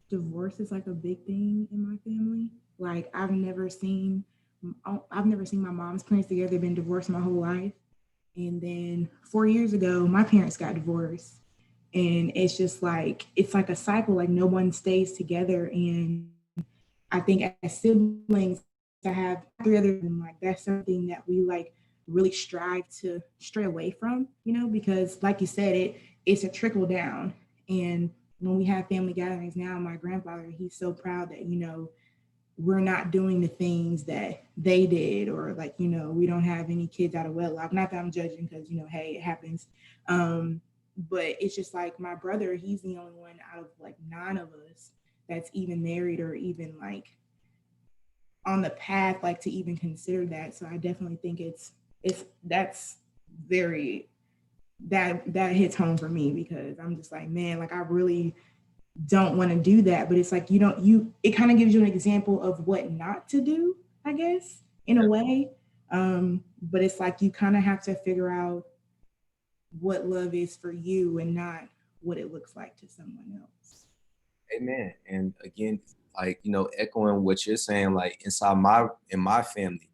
divorce is like a big thing in my family. Like I've never seen my mom's parents together. They've been divorced my whole life. And then 4 years ago, my parents got divorced. And it's like a cycle, like no one stays together. And I think as siblings, I have three others, and like that's something that we like really strive to stray away from, because like you said, it's a trickle down. And when we have family gatherings now, my grandfather, he's so proud that, we're not doing the things that they did, or like, we don't have any kids out of wedlock. Not that I'm judging, because, hey, it happens. But it's just like my brother, he's the only one out of like 9 of us that's even married or even like on the path, like to even consider that. So I definitely think that's very, that hits home for me, because I'm just like, man, like I really don't want to do that. But it's like, it kind of gives you an example of what not to do, I guess, in a way. But it's like, you kind of have to figure out what love is for you and not what it looks like to someone else. Amen. And again, like, echoing what you're saying, like in my family,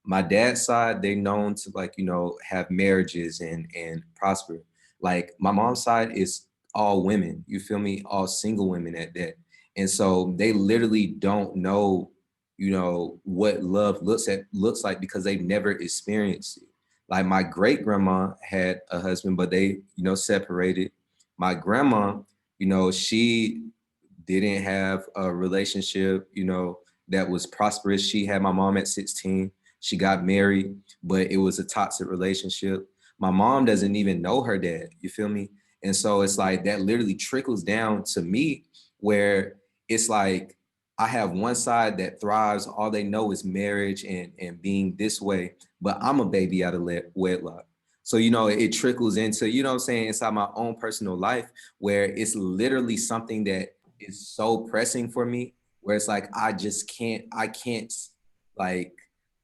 my dad's side, they known to like, have marriages and prosper. Like my mom's side is all women, you feel me? All single women at that. And so they literally don't know, what love looks like, because they've never experienced it. Like my great grandma had a husband, but they, separated. My grandma, she didn't have a relationship, that was prosperous. She had my mom at 16. She got married, but it was a toxic relationship. My mom doesn't even know her dad, you feel me? And so it's like that literally trickles down to me, where it's like I have one side that thrives, all they know is marriage and being this way, but I'm a baby out of wedlock. So, it trickles into, what I'm saying, inside my own personal life, where it's literally something that is so pressing for me, where it's like, I can't, like,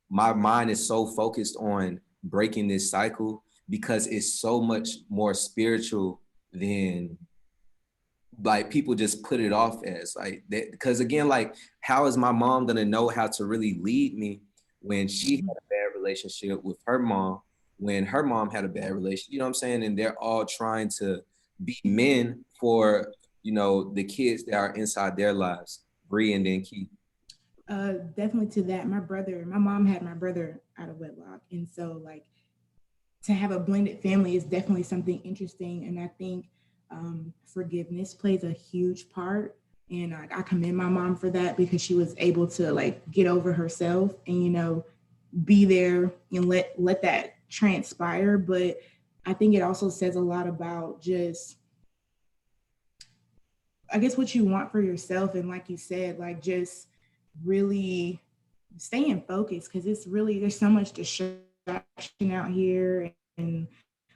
my mind is so focused on breaking this cycle, because it's so much more spiritual than like people just put it off as like that. Because again, like, how is my mom gonna know how to really lead me when she had a bad relationship with her mom, when her mom had a bad relationship, you know what I'm saying? And they're all trying to be men for, the kids that are inside their lives, Bree and then Keith. Definitely to that. My mom had my brother out of wedlock. And so like to have a blended family is definitely something interesting. And I think forgiveness plays a huge part. And I commend my mom for that, because she was able to like get over herself and, be there and let that transpire. But I think it also says a lot about just, I guess, what you want for yourself. And like you said, like just really staying focused, because there's so much distraction out here, and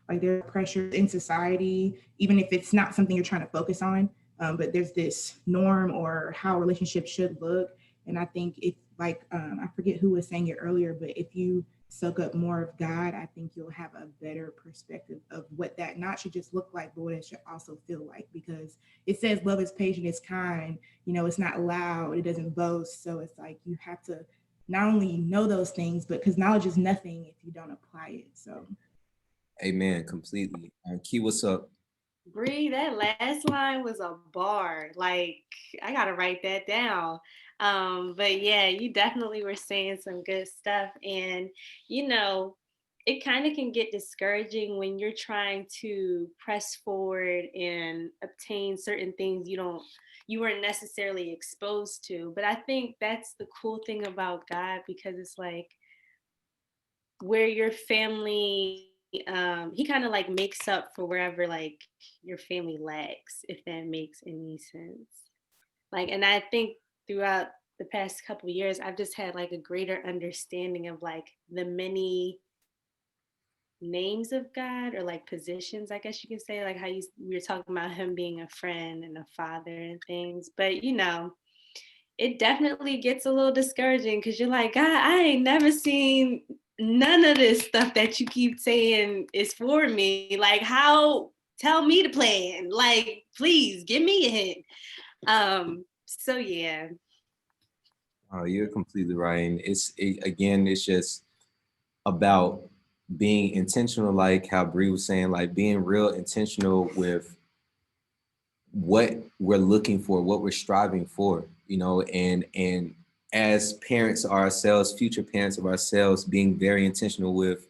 like there's pressure in society, even if it's not something you're trying to focus on, but there's this norm or how relationships should look. And I think if like I forget who was saying it earlier, but if you soak up more of God, I think you'll have a better perspective of what that not should just look like, but what it should also feel like. Because it says love is patient, it's kind, it's not loud, it doesn't boast. So it's like you have to not only know those things, but because knowledge is nothing if you don't apply it. So Amen, completely. Key, what's up? Bree, that last line was a bar. Like, I gotta write that down. But yeah, you definitely were saying some good stuff. And, it kind of can get discouraging when you're trying to press forward and obtain certain things you weren't necessarily exposed to. But I think that's the cool thing about God, because it's like where your family he kind of like makes up for wherever like your family lacks, if that makes any sense. Like, and I think throughout the past couple of years, I've just had like a greater understanding of like the many names of God, or like positions, I guess you could say, like how we were talking about him being a friend and a father and things. But it definitely gets a little discouraging, because you're like, God, I ain't never seen none of this stuff that you keep saying is for me. Like, how? Tell me the plan. Like, please give me a hint. So yeah. Oh, you're completely right. And again, it's just about being intentional, like how Bree was saying, like being real intentional with what we're looking for, what we're striving for, you know, and as parents ourselves, future parents of ourselves, being very intentional with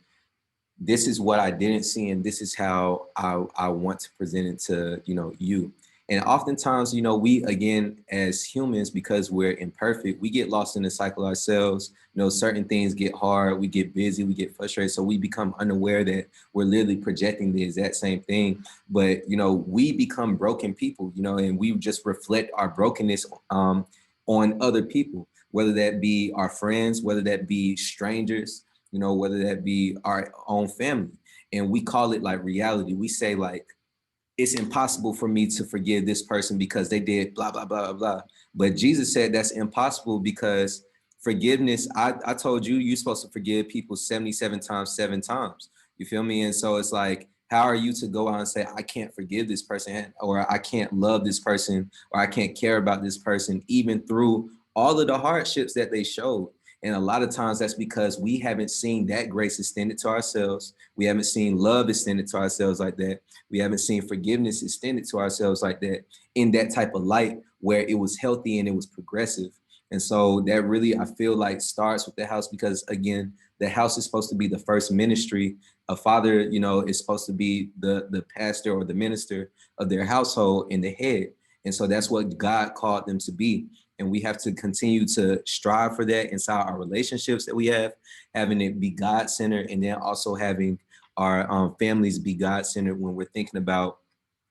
this is what I didn't see, and this is how I want to present it to, you know, you. And oftentimes, you know, we, again, as humans, because we're imperfect, we get lost in the cycle ourselves. You know, certain things get hard, we get busy, we get frustrated. So we become unaware that we're literally projecting the exact same thing. But, you know, we become broken people, you know, and we just reflect our brokenness on other people, whether that be our friends, whether that be strangers, you know, whether that be our own family. And we call it like reality. We say like, it's impossible for me to forgive this person because they did blah, blah, blah, blah. But Jesus said that's impossible because forgiveness, I told you, you're supposed to forgive people 77 times, 7 times. You feel me? And so it's like, how are you to go out and say, I can't forgive this person, or I can't love this person, or I can't care about this person, even through all of the hardships that they showed? And a lot of times that's because we haven't seen that grace extended to ourselves. We haven't seen love extended to ourselves like that. We haven't seen forgiveness extended to ourselves like that in that type of light where it was healthy and it was progressive. And so that really, I feel like, starts with the house, because again, the house is supposed to be the first ministry. A father, you know, is supposed to be the pastor or the minister of their household and the head. And so that's what God called them to be. And we have to continue to strive for that inside our relationships that we have, having it be God-centered, and then also having our families be God-centered when we're thinking about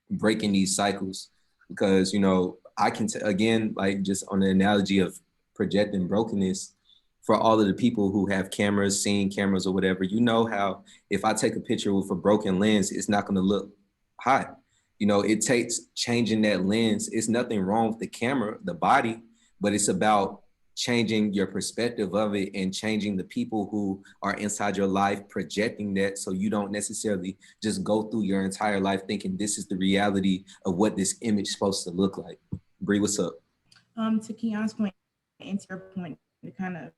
breaking these cycles. Because, you know, I can, again, like just on the analogy of projecting brokenness, for all of the people who have cameras, seeing cameras or whatever, you know how if I take a picture with a broken lens, it's not going to look hot. You know, it takes changing that lens. It's nothing wrong with the camera, the body, but it's about changing your perspective of it and changing the people who are inside your life, projecting that, so you don't necessarily just go through your entire life thinking this is the reality of what this image is supposed to look like. Bree, what's up? To Keon's point, and to your point, to kind of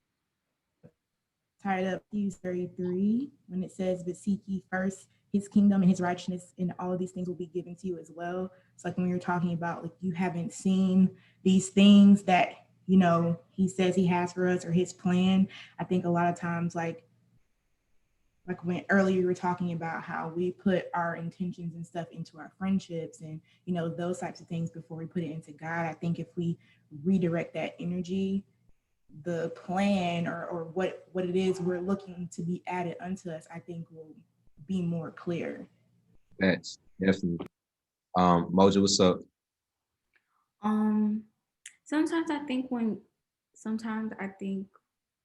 tie it up, Matthew 33, when it says, but seek ye first his kingdom and his righteousness, and all of these things will be given to you as well. It's like when you're talking about, like, you haven't seen these things that, you know, he says he has for us, or his plan. I think a lot of times, like when earlier you were talking about how we put our intentions and stuff into our friendships and, you know, those types of things before we put it into God. I think if we redirect that energy, the plan or what it is we're looking to be added unto us, I think will be more clear. That's definitely. Moja, what's up? Sometimes I think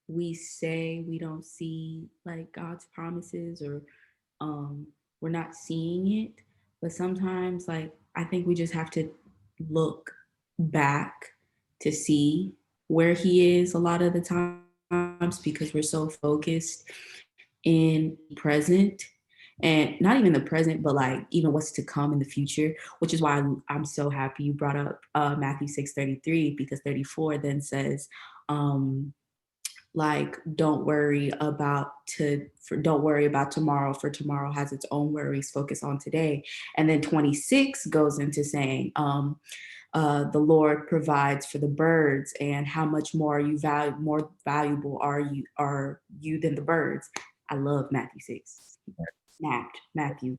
we say we don't see like God's promises, or we're not seeing it. But sometimes, like, I think we just have to look back to see where he is a lot of the times, because we're so focused in present, and not even the present, but like even what's to come in the future, which is why I'm so happy you brought up Matthew 6:33, because 34 then says, like, don't worry about tomorrow, for tomorrow has its own worries, focus on today. And then 26 goes into saying, the Lord provides for the birds, and how much more more valuable are you than the birds. I love Matthew 6. Snapped Matthew.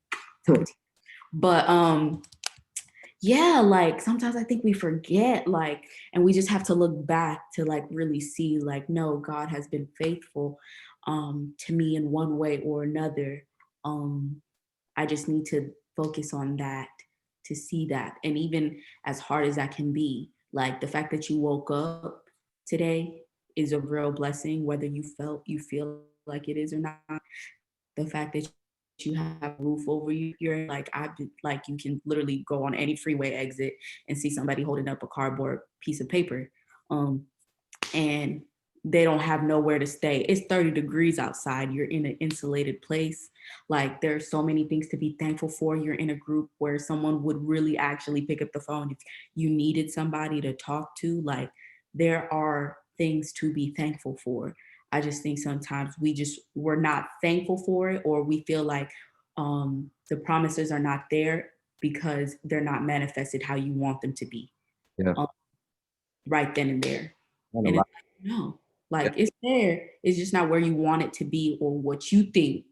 But yeah, like sometimes I think we forget, like, and we just have to look back to like really see, like, no, God has been faithful to me in one way or another. I just need to focus on that to see that. And even as hard as that can be, like the fact that you woke up today is a real blessing, whether you feel like it is or not. The fact that you have a roof over you, you're like, like, you can literally go on any freeway exit and see somebody holding up a cardboard piece of paper. And they don't have nowhere to stay. It's 30 degrees outside. You're in an insulated place. Like there's so many things to be thankful for. You're in a group where someone would really actually pick up the phone if you needed somebody to talk to. Like there are things to be thankful for. I just think sometimes we're not thankful for it, or we feel like the promises are not there because they're not manifested how you want them to be. Yeah. Right then and there. And And a it's lot- like, no, like it's there. It's just not where you want it to be or what you think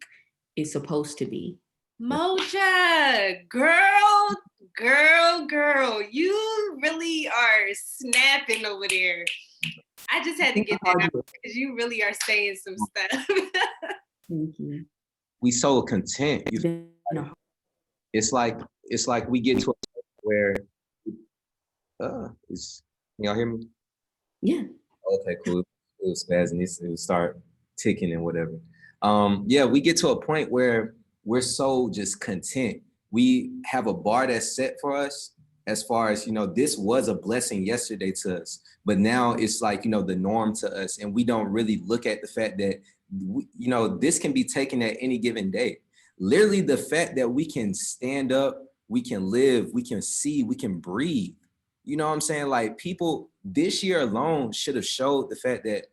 it's supposed to be. Moja, girl, you really are snapping over there. I just had to get that out because you really are saying some stuff. Thank you. we so content. It's been a- It's like we get to a point where y'all hear me? Yeah. Okay, cool. It was spazzing. It would start ticking and whatever. Yeah, we get to a point where we're so just content. We have a bar that's set for us as far as, this was a blessing yesterday to us, but now it's like, the norm to us. And we don't really look at the fact that, this can be taken at any given day. Literally the fact that we can stand up, we can live, we can see, we can breathe. You know what I'm saying? Like people this year alone should have showed the fact that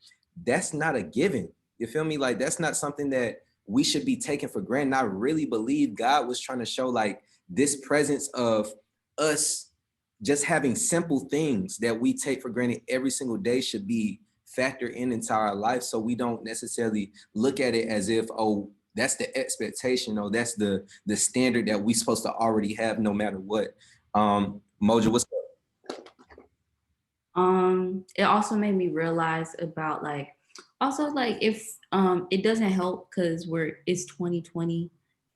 that's not a given. You feel me? Like that's not something that we should be taking for granted. I really believe God was trying to show like this presence of us just having simple things that we take for granted every single day should be factored into our life. So we don't necessarily look at it as if, oh, that's the expectation, or that's the standard that we're supposed to already have no matter what. Moja, what's up? It also made me realize about if it doesn't help because it's 2020,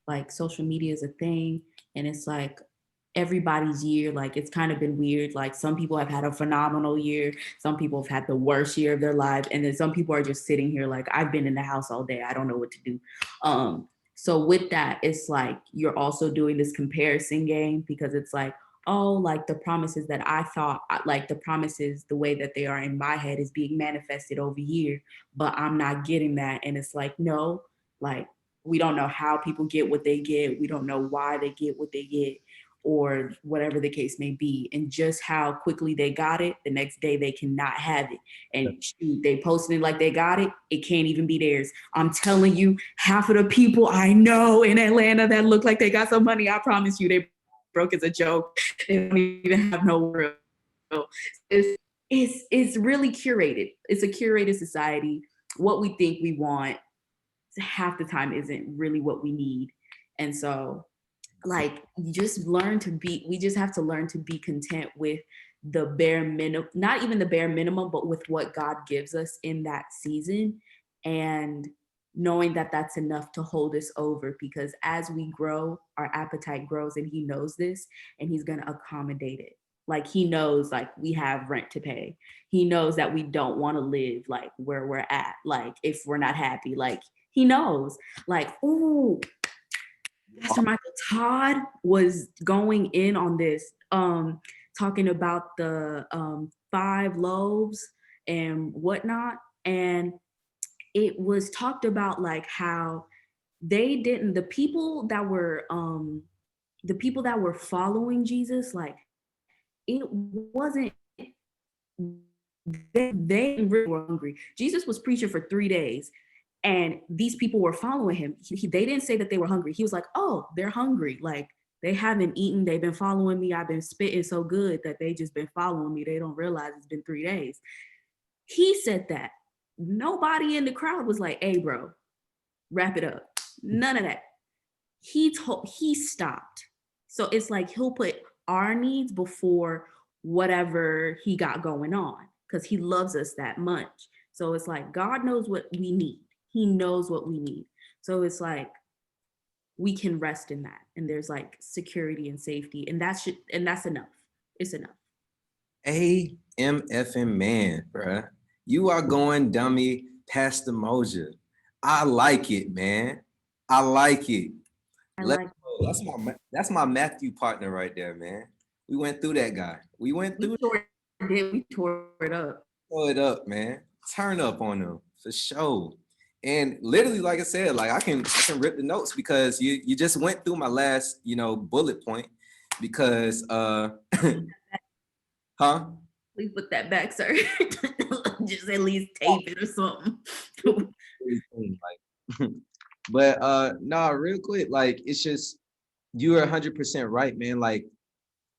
like social media is a thing, and it's like everybody's year, like it's kind of been weird. Like some people have had a phenomenal year, some people have had the worst year of their life, and then some people are just sitting here like, I've been in the house all day, I don't know what to do. So with that, it's like you're also doing this comparison game because it's like, oh, like the promises that I thought, like the promises, the way that they are in my head is being manifested over here, but I'm not getting that. And it's like, no, like we don't know how people get what they get. We don't know why they get what they get, or whatever the case may be. And just how quickly they got it, the next day they cannot have it. And shoot, they posted it like they got it, it can't even be theirs. I'm telling you, half of the people I know in Atlanta that look like they got some money, I promise you, they broke as a joke. They don't even have no real. It's really curated. It's a curated society. What we think we want half the time isn't really what we need. And so like we just have to learn to be content with the bare minimum, not even the bare minimum, but with what God gives us in that season, and knowing that that's enough to hold us over, because as we grow, our appetite grows, and he knows this, and he's going to accommodate it. Like he knows, like we have rent to pay. He knows that we don't want to live like where we're at, like if we're not happy, like he knows, like, ooh, Pastor Michael Todd was going in on this, talking about the 5 loaves and whatnot. And it was talked about like how the people that were following Jesus, like it wasn't, they really were hungry. Jesus was preaching for 3 days. And these people were following him. They didn't say that they were hungry. He was like, oh, they're hungry. Like they haven't eaten. They've been following me. I've been spitting so good that they just been following me. They don't realize it's been 3 days. He said that. Nobody in the crowd was like, hey, bro, wrap it up. None of that. He stopped. So it's like he'll put our needs before whatever he got going on because he loves us that much. So it's like God knows what we need. He knows what we need. So it's like we can rest in that. And there's like security and safety. And that's enough. It's enough. AMFM man, bruh. You are going dummy Pastor Moja. I like it, man. I like it. That's my Matthew partner right there, man. We went through that guy. We tore it up. Tore it up, man. turn up on them for sure. And literally, like I said, like I can rip the notes because you just went through my last, bullet point because huh? Please put that back, sir. Just at least tape it or something. Like, but no, real quick, like it's just you are 100% right, man. Like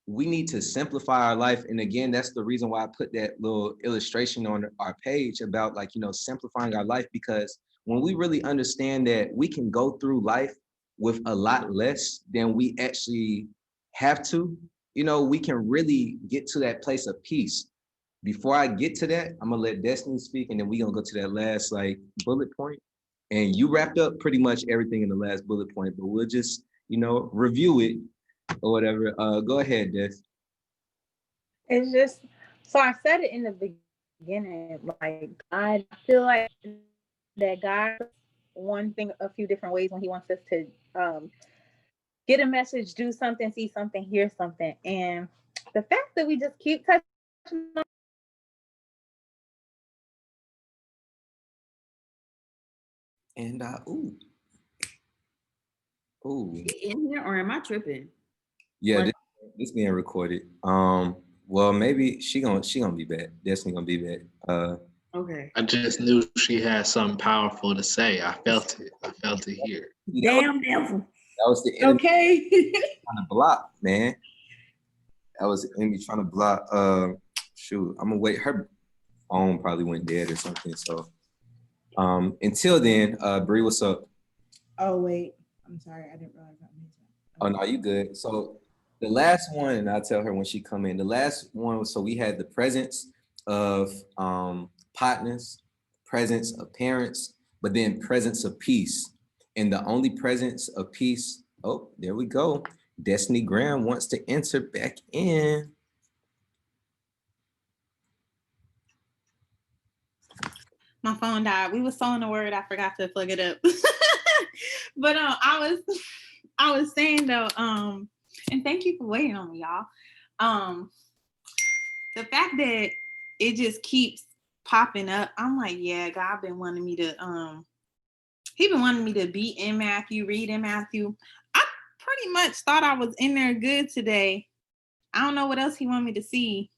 we need to simplify our life. And again, that's the reason why I put that little illustration on our page about like, simplifying our life, because when we really understand that we can go through life with a lot less than we actually have to, we can really get to that place of peace. Before I get to that, I'm gonna let Destiny speak, and then we're gonna go to that last like bullet point. And you wrapped up pretty much everything in the last bullet point, but we'll just, review it or whatever. Go ahead, Des. It's just, so I said it in the beginning, like I feel like that God one thing a few different ways when he wants us to get a message, do something, see something, hear something. And the fact that we just keep touching on And ooh. In here, or am I tripping? Yeah, this being recorded. Well, maybe she gonna be back. Destiny gonna be back. Okay. I just knew she had something powerful to say. I felt it here. Damn devil. That was the enemy Okay. trying to block, man. That was the enemy trying to block. Shoot, I'm gonna wait. Her phone probably went dead or something. So, until then, Bree, what's up? Oh, wait. I'm sorry. I didn't realize that. Oh, no, you good. So the last one, and I'll tell her when she come in, the last one, so we had the presence of partners, presence of parents, but then presence of peace. And the only presence of peace, oh, there we go. Destiny Graham wants to enter back in. my phone died. We were sewing the word. I forgot to plug it up. But I was saying though, and thank you for waiting on me, y'all. The fact that it just keeps popping up, I'm like, yeah, God been wanting me to, he been wanting me to be in Matthew, read in Matthew. I pretty much thought I was in there good today. I don't know what else he wanted me to see.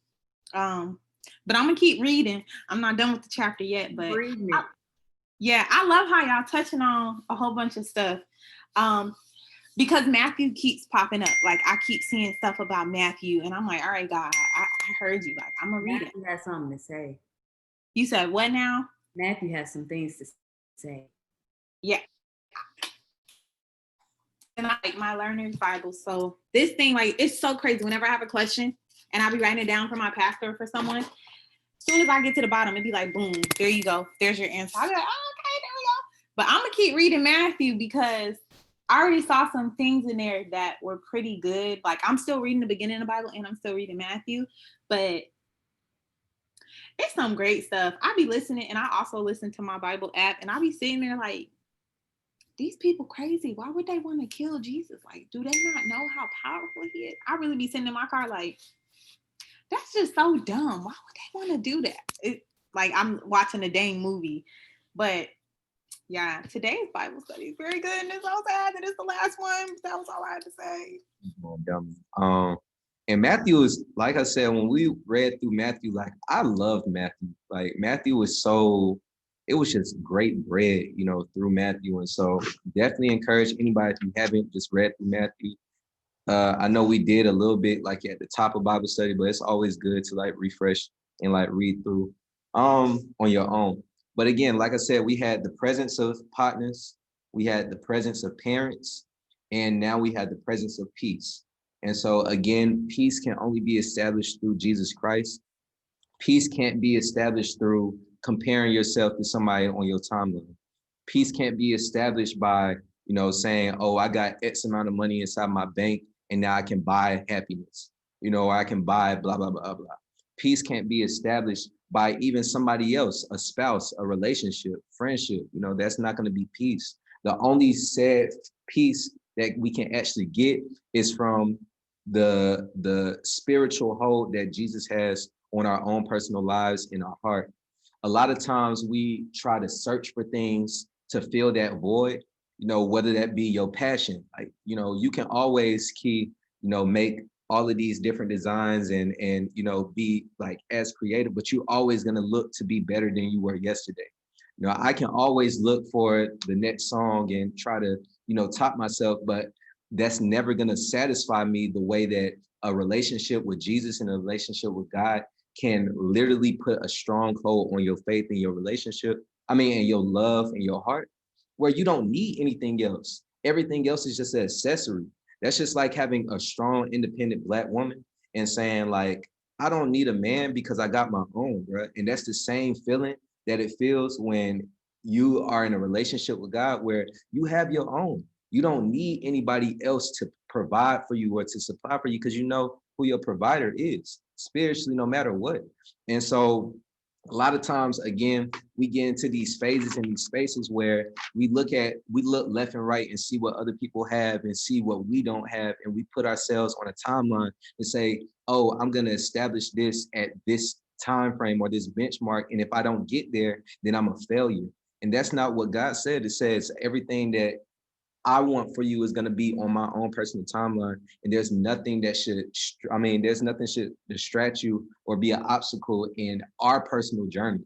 But I'm gonna keep reading. I'm not done with the chapter yet, but I love how y'all touching on a whole bunch of stuff. Because Matthew keeps popping up. Like I keep seeing stuff about Matthew, and I'm like, all right, God, I heard you. Like I'm gonna read it. Matthew has something to say. You said what now? Matthew has some things to say. Yeah. And I like my learner's Bible. So this thing, like, it's so crazy. Whenever I have a question and I'll be writing it down for my pastor or for someone, as soon as I get to the bottom, it'd be like, boom, there you go. There's your answer. I'll be like, oh, okay, there we go. But I'm gonna keep reading Matthew because I already saw some things in there that were pretty good. Like I'm still reading the beginning of the Bible and I'm still reading Matthew, but it's some great stuff. I be listening, and I also listen to my Bible app, and I be sitting there like, these people crazy. Why would they want to kill Jesus? Like, do they not know how powerful he is? I really be sitting in my car like, that's just so dumb. Why would they want to do that? It, like I'm watching a dang movie. But yeah, today's Bible study is very good, and it's so sad that it's the last one. That was all I had to say. And Matthew is, like I said, when we read through Matthew, like I loved Matthew. Like Matthew was so, it was just great bread, through Matthew. And so definitely encourage anybody, if you haven't just read through Matthew. I know we did a little bit like at the top of Bible study, but it's always good to like refresh and like read through on your own. But again, like I said, we had the presence of partners, we had the presence of parents, and now we had the presence of peace. And so again, peace can only be established through Jesus Christ. Peace can't be established through comparing yourself to somebody on your timeline. Peace can't be established by, saying, oh, I got X amount of money inside my bank and now I can buy happiness, or I can buy blah, blah, blah, blah. Peace can't be established by even somebody else, a spouse, a relationship, friendship. That's not going to be peace. The only said peace that we can actually get is from the spiritual hold that Jesus has on our own personal lives in our heart. a lot of times we try to search for things to fill that void, whether that be your passion. Like, you can always make all of these different designs and be like as creative, but you're always going to look to be better than you were yesterday. I can always look for the next song and try to, top myself, but that's never going to satisfy me the way that a relationship with Jesus and a relationship with God can literally put a strong hold on your faith and your relationship. And your love and your heart, where you don't need anything else. Everything else is just an accessory. That's just like having a strong, independent Black woman and saying like, I don't need a man because I got my own, bro. And that's the same feeling that it feels when you are in a relationship with God, where you have your own. You don't need anybody else to provide for you or to supply for you, because you know who your provider is spiritually, no matter what. And so a lot of times, again, we get into these phases and these spaces where we look left and right and see what other people have and see what we don't have. And we put ourselves on a timeline and say, oh, I'm going to establish this at this time frame or this benchmark. And if I don't get there, then I'm a failure. And that's not what God said. It says everything that I want for you is going to be on my own personal timeline. And there's nothing that should distract you or be an obstacle in our personal journey.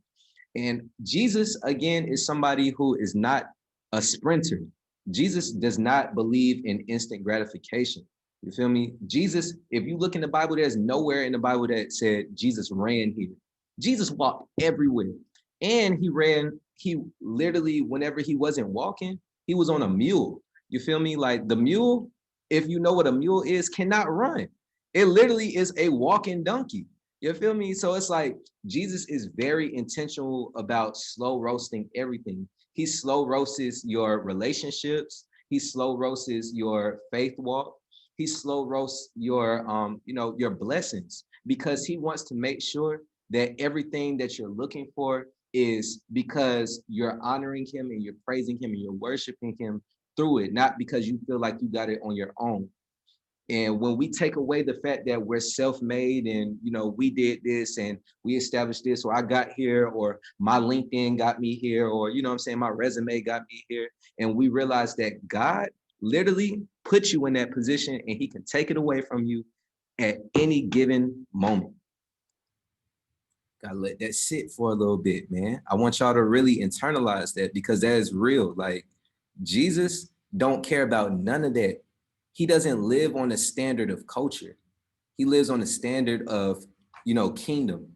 And Jesus, again, is somebody who is not a sprinter. Jesus does not believe in instant gratification. You feel me? Jesus, if you look in the Bible, there's nowhere in the Bible that said Jesus ran here. Jesus walked everywhere. And he literally, whenever he wasn't walking, he was on a mule. You feel me? Like the mule, if you know what a mule is, cannot run. It literally is a walking donkey. You feel me? So it's like Jesus is very intentional about slow roasting everything. He slow roasts your relationships. He slow roasts your faith walk. He slow roasts your your blessings, because he wants to make sure that everything that you're looking for is because you're honoring him and you're praising him and you're worshiping him through it, not because you feel like you got it on your own. And when we take away the fact that we're self-made and we did this and we established this, or I got here, or my LinkedIn got me here, or my resume got me here, and we realize that God literally put you in that position and he can take it away from you at any given moment. Gotta let that sit for a little bit, man. I want y'all to really internalize that, because that is real. Like, Jesus don't care about none of that. He doesn't live on the standard of culture. He lives on the standard of, kingdom.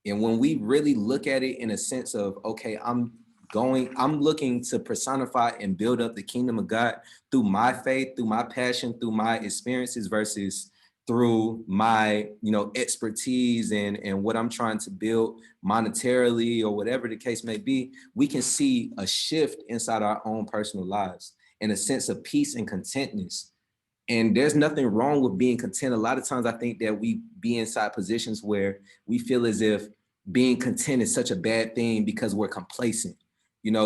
And when we really look at it in a sense of, okay, I'm looking to personify and build up the kingdom of God through my faith, through my passion, through my experiences, versus through my, expertise and what I'm trying to build monetarily or whatever the case may be, we can see a shift inside our own personal lives and a sense of peace and contentness. And there's nothing wrong with being content. A lot of times I think that we be inside positions where we feel as if being content is such a bad thing because we're complacent.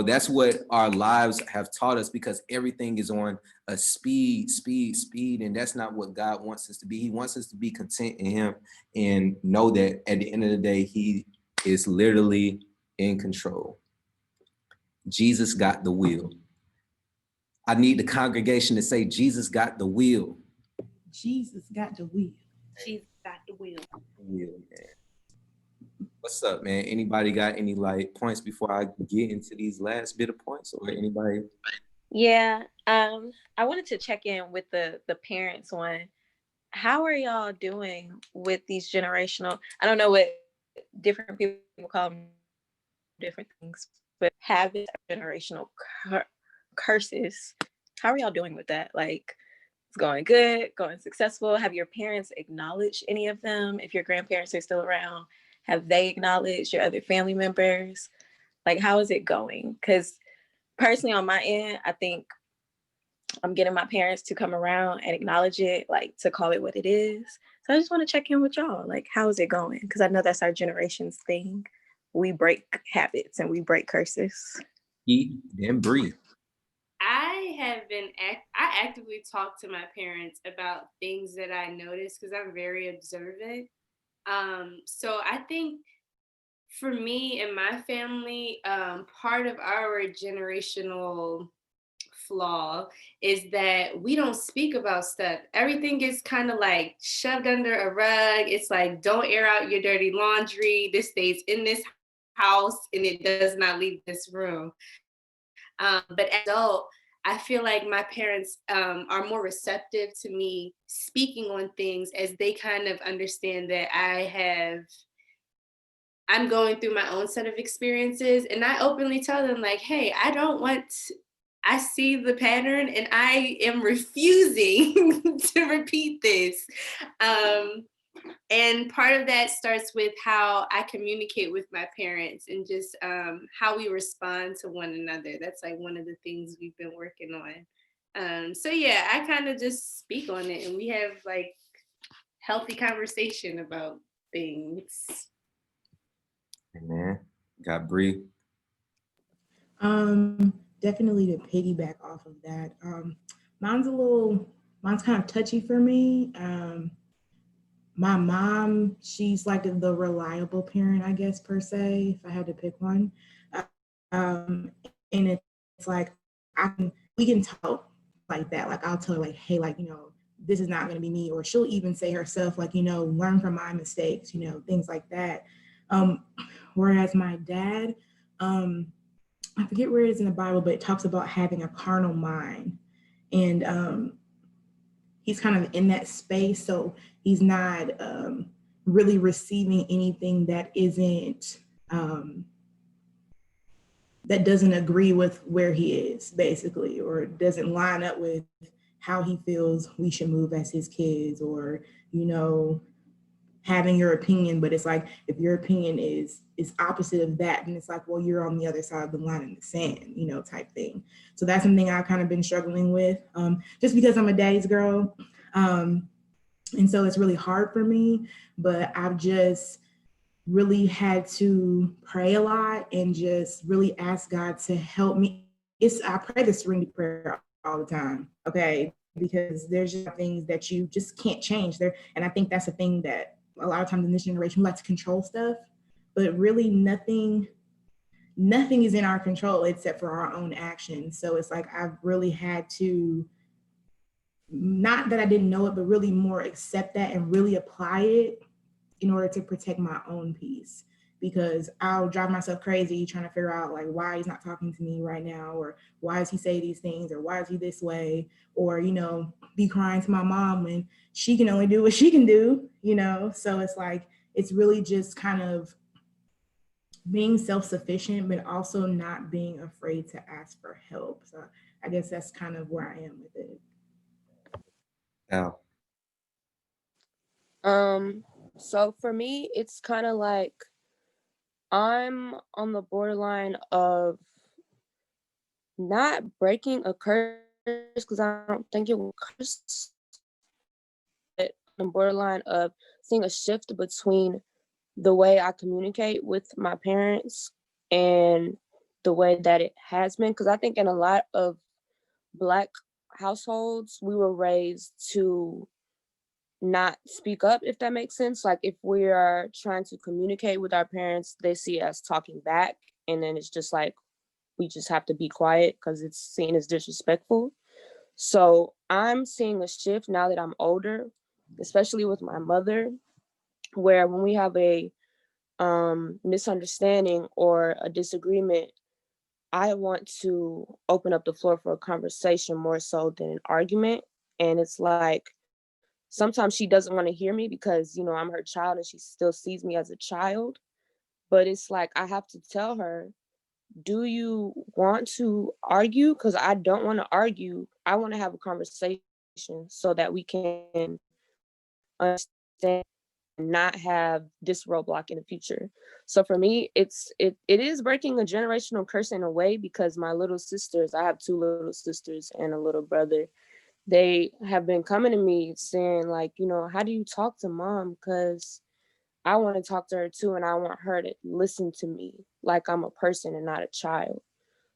That's what our lives have taught us, because everything is on a speed. And that's not what God wants us to be. He wants us to be content in him and know that at the end of the day, he is literally in control. Jesus got the wheel. I need the congregation to say, Jesus got the wheel. Jesus got the wheel. Jesus got the wheel. Wheel, man. What's up, man? Anybody got any points before I get into these last bit of points, or anybody? Yeah, I wanted to check in with the parents one. How are y'all doing with these generational? I don't know what different people call them different things, but habits, generational curses. How are y'all doing with that? Like, it's going good, going successful. Have your parents acknowledged any of them? If your grandparents are still around, have they acknowledged your other family members? Like, how is it going? Because personally, on my end, I think I'm getting my parents to come around and acknowledge it, like to call it what it is. So I just want to check in with y'all. Like, how is it going? Because I know that's our generation's thing. We break habits and we break curses. Eat, then breathe. I actively talk to my parents about things that I notice because I'm very observant. So I think for me and my family, part of our generational flaw is that we don't speak about stuff. Everything gets kind of like shoved under a rug. It's like, don't air out your dirty laundry. This stays in this house and it does not leave this room. But as an adult, I feel like my parents are more receptive to me speaking on things as they kind of understand that I'm going through my own set of experiences. And I openly tell them, like, hey, I see the pattern and I am refusing to repeat this. And part of that starts with how I communicate with my parents and just how we respond to one another. That's like one of the things we've been working on. So yeah, I kind of just speak on it and we have like healthy conversation about things. Man, got Bree. Definitely to piggyback off of that. Mine's kind of touchy for me. My mom, she's like the reliable parent, I guess, per se, if I had to pick one. And it's like, we can talk like that. Like I'll tell her like, hey, like, this is not going to be me. Or she'll even say herself, like, learn from my mistakes, things like that. Whereas my dad, I forget where it is in the Bible, but it talks about having a carnal mind. And he's kind of in that space. So he's not really receiving anything that isn't, that doesn't agree with where he is, basically, or doesn't line up with how he feels we should move as his kids, or, having your opinion, but it's like, if your opinion is opposite of that, then it's like, well, you're on the other side of the line in the sand, type thing. So that's something I've kind of been struggling with, just because I'm a daddy's girl. And so it's really hard for me, but I've just really had to pray a lot and just really ask God to help me. I pray the serenity prayer all the time, okay? Because there's just things that you just can't change there. And I think that's a thing that a lot of times in this generation, we like to control stuff, but really nothing is in our control except for our own actions. So it's like, I've really had to, not that I didn't know it, but really more accept that and really apply it in order to protect my own peace. Because I'll drive myself crazy trying to figure out like why he's not talking to me right now, or why does he say these things, or why is he this way, or be crying to my mom when she can only do what she can do, So it's like, it's really just kind of being self-sufficient, but also not being afraid to ask for help. So I guess that's kind of where I am with it. So for me, it's kind of like I'm on the borderline of not breaking a curse, because I don't think it will curse. On the borderline of seeing a shift between the way I communicate with my parents and the way that it has been. Because I think in a lot of Black households, we were raised to not speak up, if that makes sense. Like if we are trying to communicate with our parents, they see us talking back, and then it's just like we just have to be quiet because it's seen as disrespectful. So I'm seeing a shift now that I'm older, especially with my mother, where when we have a misunderstanding or a disagreement, I want to open up the floor for a conversation more so than an argument. And it's like, sometimes she doesn't want to hear me because, I'm her child and she still sees me as a child. But it's like, I have to tell her, do you want to argue? Because I don't want to argue. I want to have a conversation so that we can understand and not have this roadblock in the future. So for me, it is breaking a generational curse in a way, because my little sisters, I have 2 little sisters and a little brother, they have been coming to me saying like, how do you talk to mom? Because I want to talk to her too, and I want her to listen to me like I'm a person and not a child.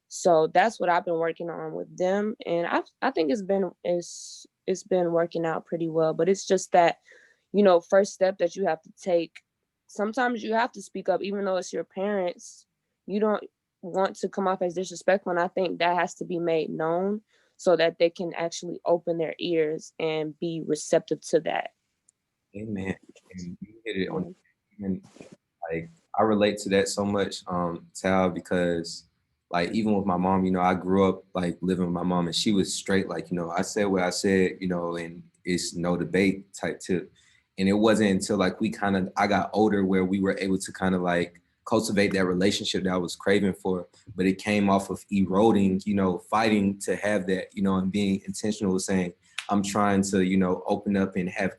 So that's what I've been working on with them, and I think it's been working out pretty well. But it's just that, first step that you have to take sometimes you have to speak up, even though it's your parents. You don't want to come off as disrespectful, and I think that has to be made known so that they can actually open their ears and be receptive to that. Amen. And you hit it on, and like I relate to that so much, Tal, because like even with my mom, you know, I grew up like living with my mom, and she was straight, like, you know, I said what I said, you know, and it's no debate type tip. And it wasn't until like I got older where we were able to kind of like cultivate that relationship that I was craving for, but it came off of eroding, you know, fighting to have that, you know, and being intentional with saying, I'm trying to, you know, open up and have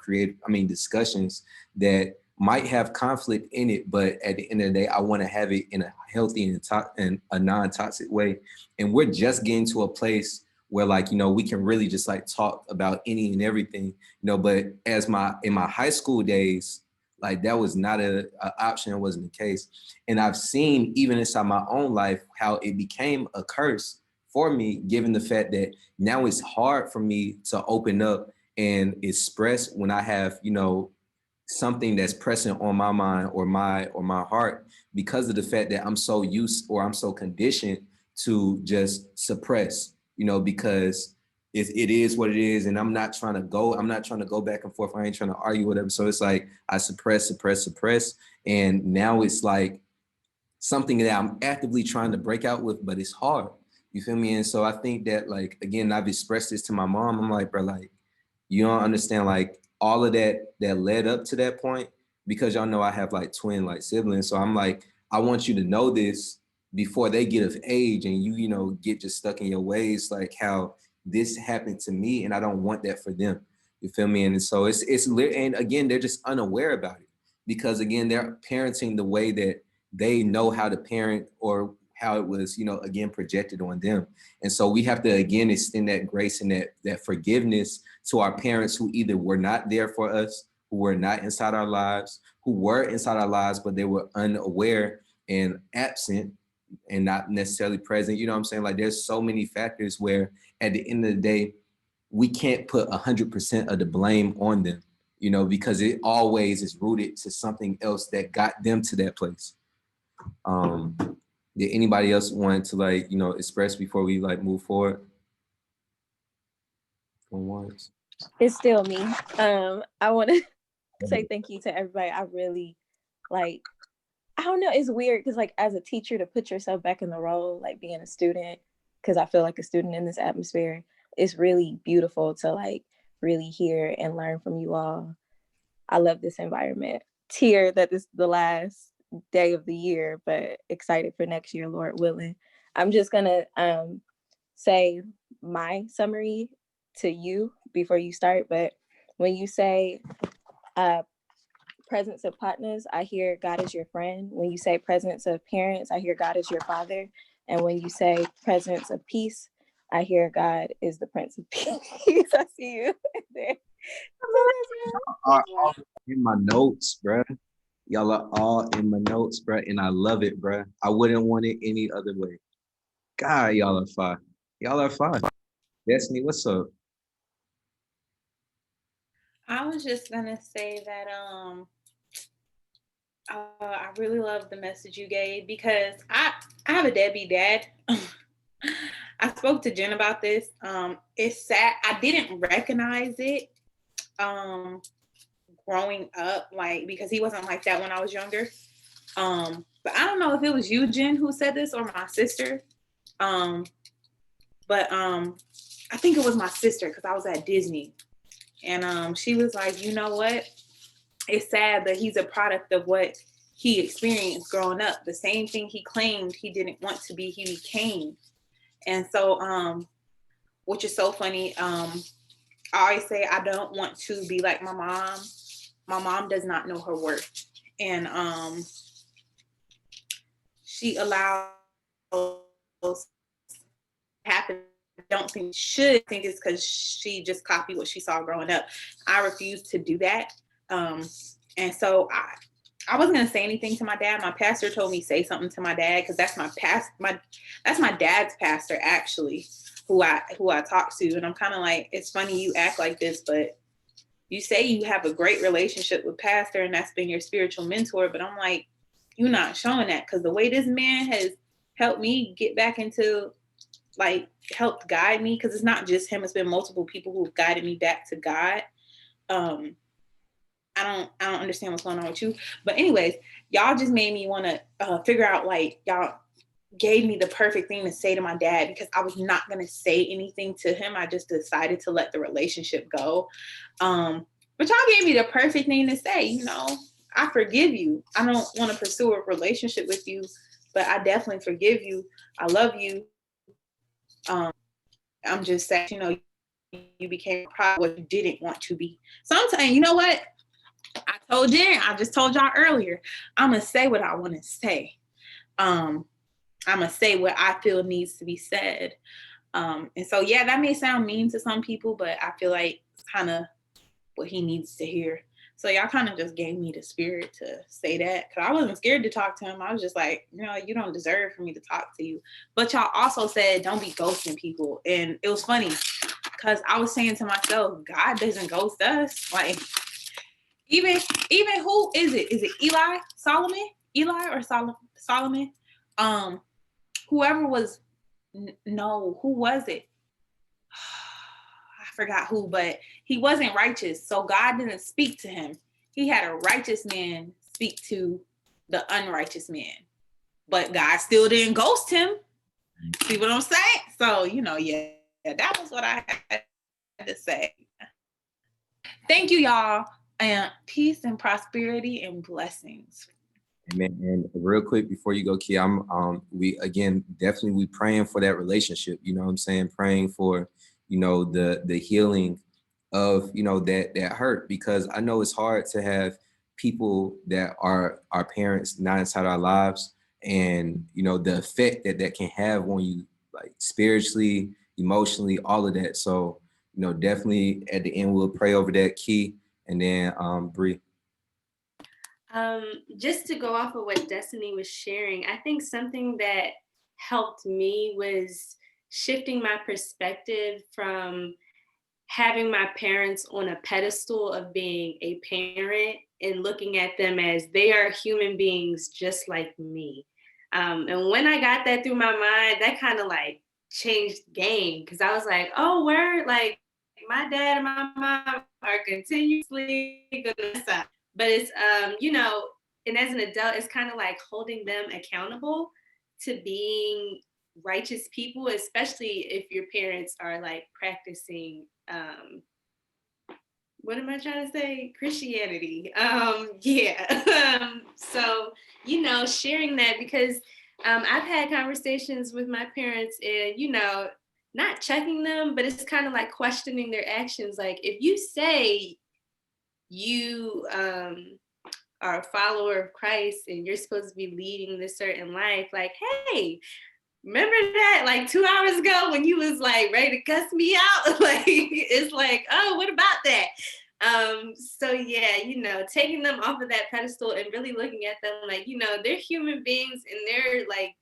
discussions that might have conflict in it, but at the end of the day, I want to have it in a healthy and a non-toxic way. And we're just getting to a place where, like, you know, we can really just like talk about any and everything, you know, but in my high school days, like that was not a option. It wasn't the case. And I've seen even inside my own life how it became a curse for me, given the fact that now it's hard for me to open up and express when I have, you know, something that's pressing on my mind or my heart, because of the fact that I'm so used or I'm so conditioned to just suppress, you know, because it is what it is, and I'm not trying to go back and forth. I ain't trying to argue, whatever. So it's like I suppress, and now it's like something that I'm actively trying to break out with, but it's hard. You feel me? And so I think that, like, again, I've expressed this to my mom. I'm like, bro, like, you don't understand, like, all of that led up to that point, because y'all know I have like twin like siblings. So I'm like, I want you to know this before they get of age and you know, get just stuck in your ways, like how this happened to me, and I don't want that for them. You feel me? And so and again, they're just unaware about it, because again, they're parenting the way that they know how to parent, or how it was, you know, again, projected on them. And so we have to, again, extend that grace and that forgiveness to our parents who either were not there for us, who were not inside our lives, who were inside our lives, but they were unaware and absent and not necessarily present. You know what I'm saying? Like, there's so many factors where at the end of the day, we can't put 100% of the blame on them, you know, because it always is rooted to something else that got them to that place. Did anybody else want to, like, you know, express before we like move forward? It's still me. I want to say thank you to everybody. I really, like, I don't know, it's weird because, like, as a teacher, to put yourself back in the role, like being a student, because I feel like a student in this atmosphere, it's really beautiful to like really hear and learn from you all. I love this environment. Tear that this is the last day of the year, but excited for next year, Lord willing. I'm just gonna say my summary to you before you start, but when you say presence of partners, I hear God is your friend. When you say presence of parents, I hear God is your father. And when you say presence of peace, I hear God is the Prince of Peace. I see you there. Are all in my notes, bro. Y'all are all in my notes, bro, and I love it, bro. I wouldn't want it any other way. God, y'all are fine. Y'all are fine. Destiny, what's up? I was just gonna say that I really love the message you gave, because I have a deadbeat dad. I spoke to Jen about this. It's sad. I didn't recognize it growing up, like, because he wasn't like that when I was younger. But I don't know if it was you, Jen, who said this, or my sister. But I think it was my sister, because I was at Disney. And she was like, you know what? It's sad that he's a product of what he experienced growing up. The same thing he claimed he didn't want to be, he became. And so, which is so funny. I always say I don't want to be like my mom. My mom does not know her worth. And she allows happen. Don't think should think it's because she just copied what she saw growing up. I refuse to do that. And so I wasn't gonna say anything to my dad. My pastor told me say something to my dad, because that's that's my dad's pastor, actually, who I talk to. And I'm kind of like, it's funny you act like this, but you say you have a great relationship with pastor and that's been your spiritual mentor, but I'm like, you're not showing that, because the way this man has helped me get back into, like, helped guide me, because it's not just him, it's been multiple people who've guided me back to God. I don't understand what's going on with you. But anyways, y'all just made me want to figure out, like, y'all gave me the perfect thing to say to my dad, because I was not going to say anything to him. I just decided to let the relationship go. But y'all gave me the perfect thing to say, you know, I forgive you. I don't want to pursue a relationship with you, but I definitely forgive you. I love you. I'm just saying, you know, you became what you didn't want to be. Sometimes, you know what? I told Jen, I just told y'all earlier, I'm going to say what I want to say. I'm going to say what I feel needs to be said. And so, yeah, that may sound mean to some people, but I feel like it's kind of what he needs to hear. So y'all kind of just gave me the spirit to say that, because I wasn't scared to talk to him. I was just like, you know, you don't deserve for me to talk to you. But y'all also said, don't be ghosting people. And it was funny, because I was saying to myself, God doesn't ghost us. Like, even who is it? Is it Eli or Solomon? Whoever was, no, who was it? I forgot who, but he wasn't righteous. So God didn't speak to him. He had a righteous man speak to the unrighteous man, but God still didn't ghost him. See what I'm saying? So, you know, yeah, that was what I had to say. Thank you, y'all. And peace and prosperity and blessings. Amen. And real quick before you go, Kia, we definitely praying for that relationship. You know what I'm saying? Praying for, you know, the healing of, you know, that hurt, because I know it's hard to have people that are our parents not inside our lives, and, you know, the effect that can have on you, like spiritually, emotionally, all of that. So, you know, definitely at the end, we'll pray over that, Key, and then Bree. Just to go off of what Destiny was sharing, I think something that helped me was shifting my perspective from having my parents on a pedestal of being a parent and looking at them as they are human beings just like me. And when I got that through my mind, that kind of like changed the game, because I was like, oh, word, like my dad and my mom are continuously gonna mess up. But it's, you know, and as an adult, it's kind of like holding them accountable to being righteous people, especially if your parents are like practicing, what am I trying to say? Christianity. Yeah. So, you know, sharing that, because I've had conversations with my parents and, you know, not checking them, but it's kind of like questioning their actions. Like, if you say you are a follower of Christ and you're supposed to be leading this certain life, like, hey, remember that like 2 hours ago when you was like ready to cuss me out? Like, it's like, oh, what about that? So yeah, you know, taking them off of that pedestal and really looking at them like, you know, they're human beings and they're like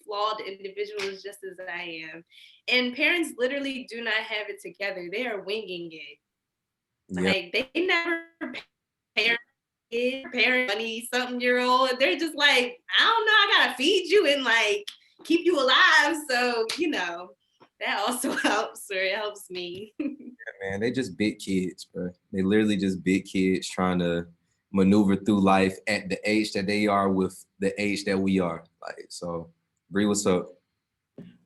flawed individuals just as I am. And parents literally do not have it together. They are winging it. Yep. Like, they never parent 20-something-year-old. They're just like, I don't know, I gotta feed you and like keep you alive. So, you know, that also helps, or it helps me. Yeah, man, they just big kids, bro. They literally just big kids trying to maneuver through life at the age that they are with the age that we are. Like, so Bree, what's up?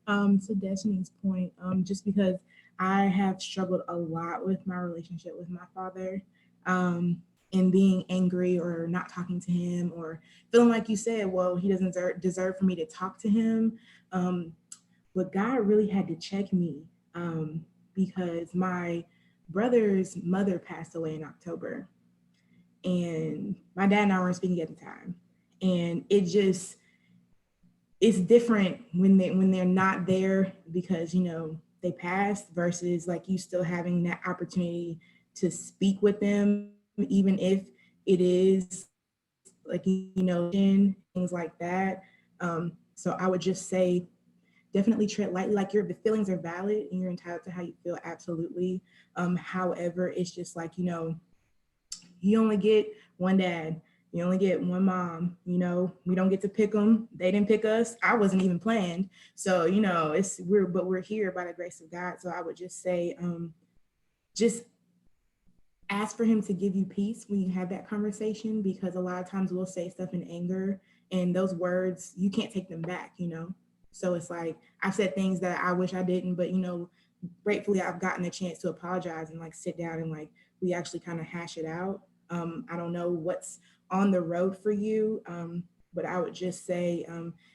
To Destiny's point, just because I have struggled a lot with my relationship with my father, and being angry or not talking to him, or feeling like you said, well, he doesn't deserve for me to talk to him. But God really had to check me, because my brother's mother passed away in October, and my dad and I weren't speaking at the time. And it's different when they're not there, because, you know, they passed, versus like you still having that opportunity to speak with them, even if it is like, you know, things like that. So I would just say, definitely tread lightly. Like the feelings are valid and you're entitled to how you feel, absolutely. However, it's just like, you only get one dad. You only get one mom. We don't get to pick them. They didn't pick us. I wasn't even planned. So, we're here by the grace of God. So I would just say, just ask for him to give you peace when you have that conversation, because a lot of times we'll say stuff in anger and those words, you can't take them back, So it's like, I've said things that I wish I didn't, but gratefully I've gotten a chance to apologize and like sit down and like, we actually kind of hash it out. I don't know what's on the road for you, but I would just say,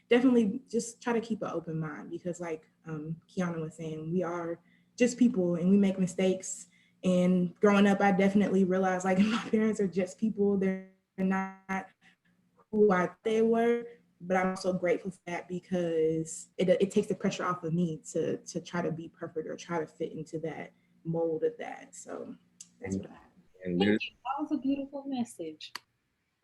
definitely just try to keep an open mind, because like Kiana was saying, we are just people and we make mistakes. And growing up, I definitely realized like my parents are just people. They're not who I thought they were, but I'm so grateful for that, because it takes the pressure off of me to try to be perfect or try to fit into that mold of that. So that's what I have. And Thank you. That was a beautiful message.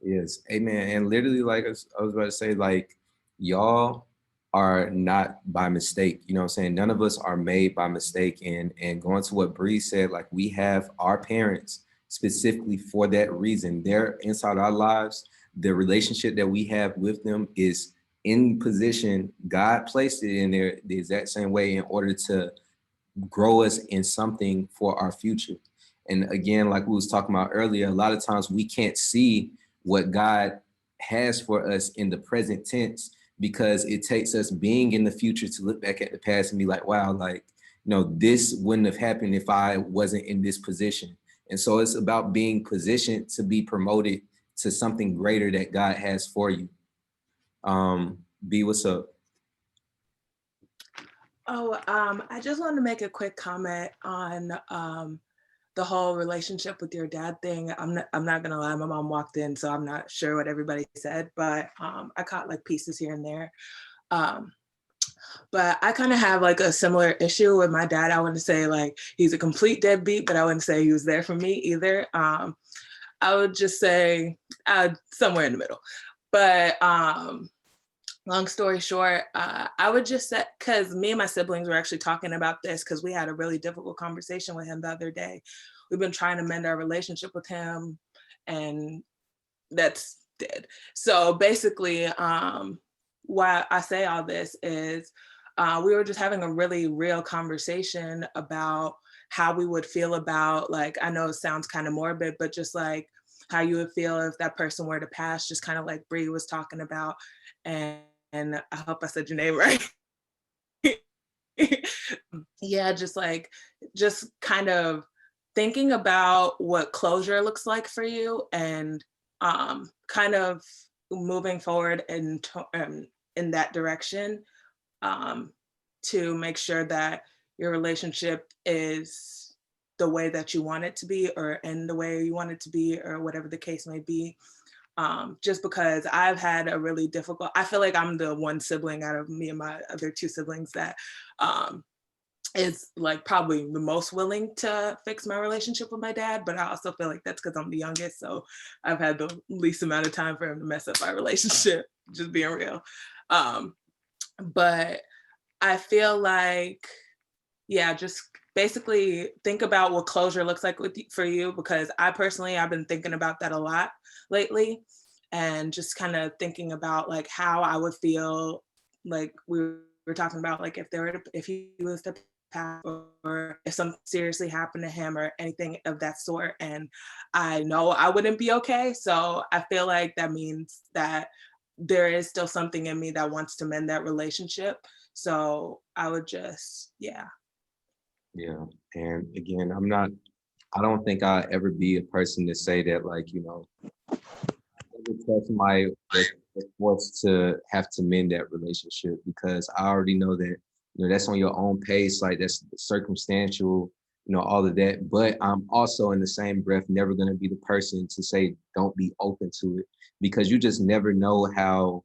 yes, amen. And literally, like I was about to say, like, y'all are not by mistake. You know what I'm saying? None of us are made by mistake. And going to what Bree said, like, we have our parents specifically for that reason. They're inside our lives. The relationship that we have with them is in position. God placed it in there the exact same way in order to grow us in something for our future. And again, like we was talking about earlier, a lot of times we can't see what God has for us in the present tense, because it takes us being in the future to look back at the past and be like, wow, like, this wouldn't have happened if I wasn't in this position. And so it's about being positioned to be promoted to something greater that God has for you. B, what's up? Oh, I just wanted to make a quick comment on the whole relationship with your dad thing. I'm not gonna lie, my mom walked in, so I'm not sure what everybody said, but I caught like pieces here and there. But I kind of have like a similar issue with my dad. I wouldn't say like he's a complete deadbeat, but I wouldn't say he was there for me either. I would just say somewhere in the middle. But long story short, I would just say, because me and my siblings were actually talking about this, because we had a really difficult conversation with him the other day. We've been trying to mend our relationship with him, and that's dead. So basically, why I say all this is we were just having a really real conversation about how we would feel about, like, I know it sounds kind of morbid, but just like how you would feel if that person were to pass, just kind of like Bree was talking about. And I hope I said your name right. Yeah, just kind of thinking about what closure looks like for you, and kind of moving forward in that direction, to make sure that your relationship is the way that you want it to be, or in the way you want it to be, or whatever the case may be. Just because I've had a really difficult, I feel like I'm the one sibling out of me and my other two siblings that is like probably the most willing to fix my relationship with my dad, but I also feel like that's because I'm the youngest, so I've had the least amount of time for him to mess up my relationship, just being real. But I feel like, yeah, just basically think about what closure looks like for you, because I've been thinking about that a lot lately, and just kind of thinking about like how I would feel, like we were talking about, like if he was to pass, or if something seriously happened to him or anything of that sort, and I know I wouldn't be okay. So I feel like that means that there is still something in me that wants to mend that relationship. So I would just, yeah. Yeah. And again, I don't think I'll ever be a person to say that, like, tell somebody that's forced to have to mend that relationship, because I already know that, that's on your own pace, like that's circumstantial, all of that. But I'm also in the same breath never going to be the person to say, don't be open to it, because you just never know how,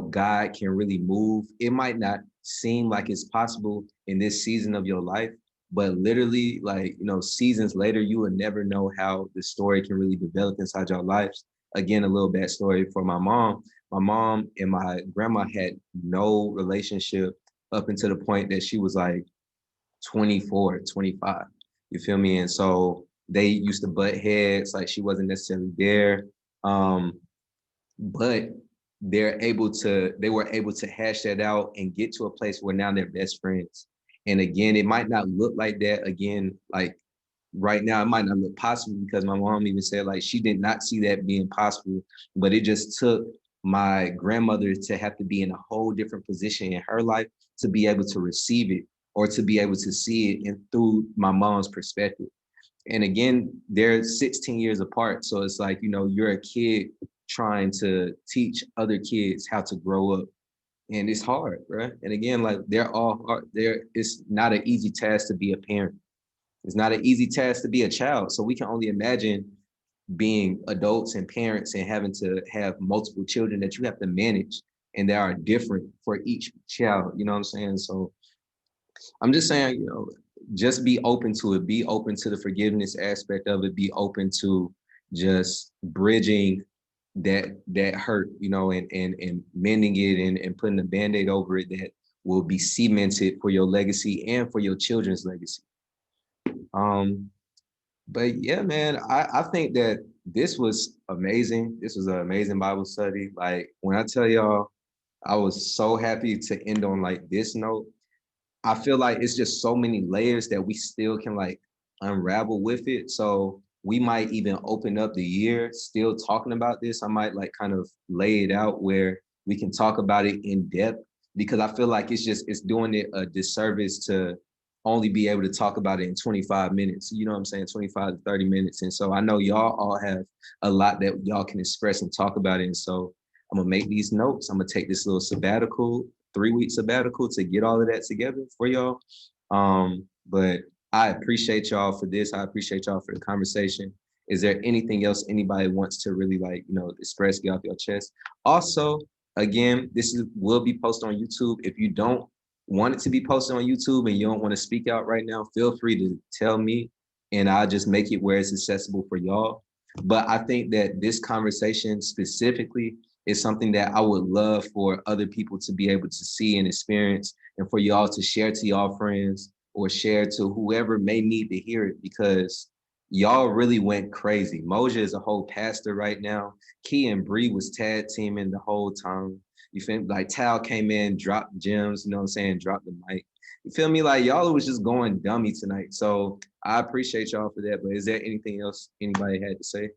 God can really move. It might not seem like it's possible in this season of your life, but literally, like, seasons later, you will never know how the story can really develop inside your lives. Again, a little backstory for my mom. My mom and my grandma had no relationship up until the point that she was like 24, 25. You feel me? And so they used to butt heads, like she wasn't necessarily there. But they were able to hash that out and get to a place where now they're best friends. And again, it might not look like that. Again, like right now, it might not look possible because my mom even said like she did not see that being possible, but it just took my grandmother to have to be in a whole different position in her life to be able to receive it or to be able to see it and through my mom's perspective. And again, they're 16 years apart. So it's like, you're a kid trying to teach other kids how to grow up. And it's hard, right? And again, like they're all hard. It's not an easy task to be a parent. It's not an easy task to be a child. So we can only imagine being adults and parents and having to have multiple children that you have to manage and they are different for each child. You know what I'm saying? So I'm just saying, just be open to it. Be open to the forgiveness aspect of it. Be open to just bridging that hurt, and mending it and putting a Band-Aid over it that will be cemented for your legacy and for your children's legacy. But yeah, man, I think that this was amazing. This was an amazing Bible study. Like when I tell y'all, I was so happy to end on like this note. I feel like it's just so many layers that we still can like unravel with it. So we might even open up the year still talking about this. I might like kind of lay it out where we can talk about it in depth because I feel like it's doing it a disservice to only be able to talk about it in 25 minutes. You know what I'm saying? 25 to 30 minutes. And so I know y'all all have a lot that y'all can express and talk about it. And so I'm gonna make these notes. I'm gonna take this little sabbatical, 3-week sabbatical to get all of that together for y'all. But I appreciate y'all for this. I appreciate y'all for the conversation. Is there anything else anybody wants to really like, express, get off your chest? Also, again, will be posted on YouTube. If you don't want it to be posted on YouTube and you don't want to speak out right now, feel free to tell me and I'll just make it where it's accessible for y'all. But I think that this conversation specifically is something that I would love for other people to be able to see and experience and for y'all to share to y'all friends or share to whoever may need to hear it because y'all really went crazy. Moja is a whole pastor right now. Key and Bree was tag teaming the whole time. You feel me? Like Tal came in, dropped gems, dropped the mic. You feel me? Like y'all was just going dummy tonight. So I appreciate y'all for that. But is there anything else anybody had to say?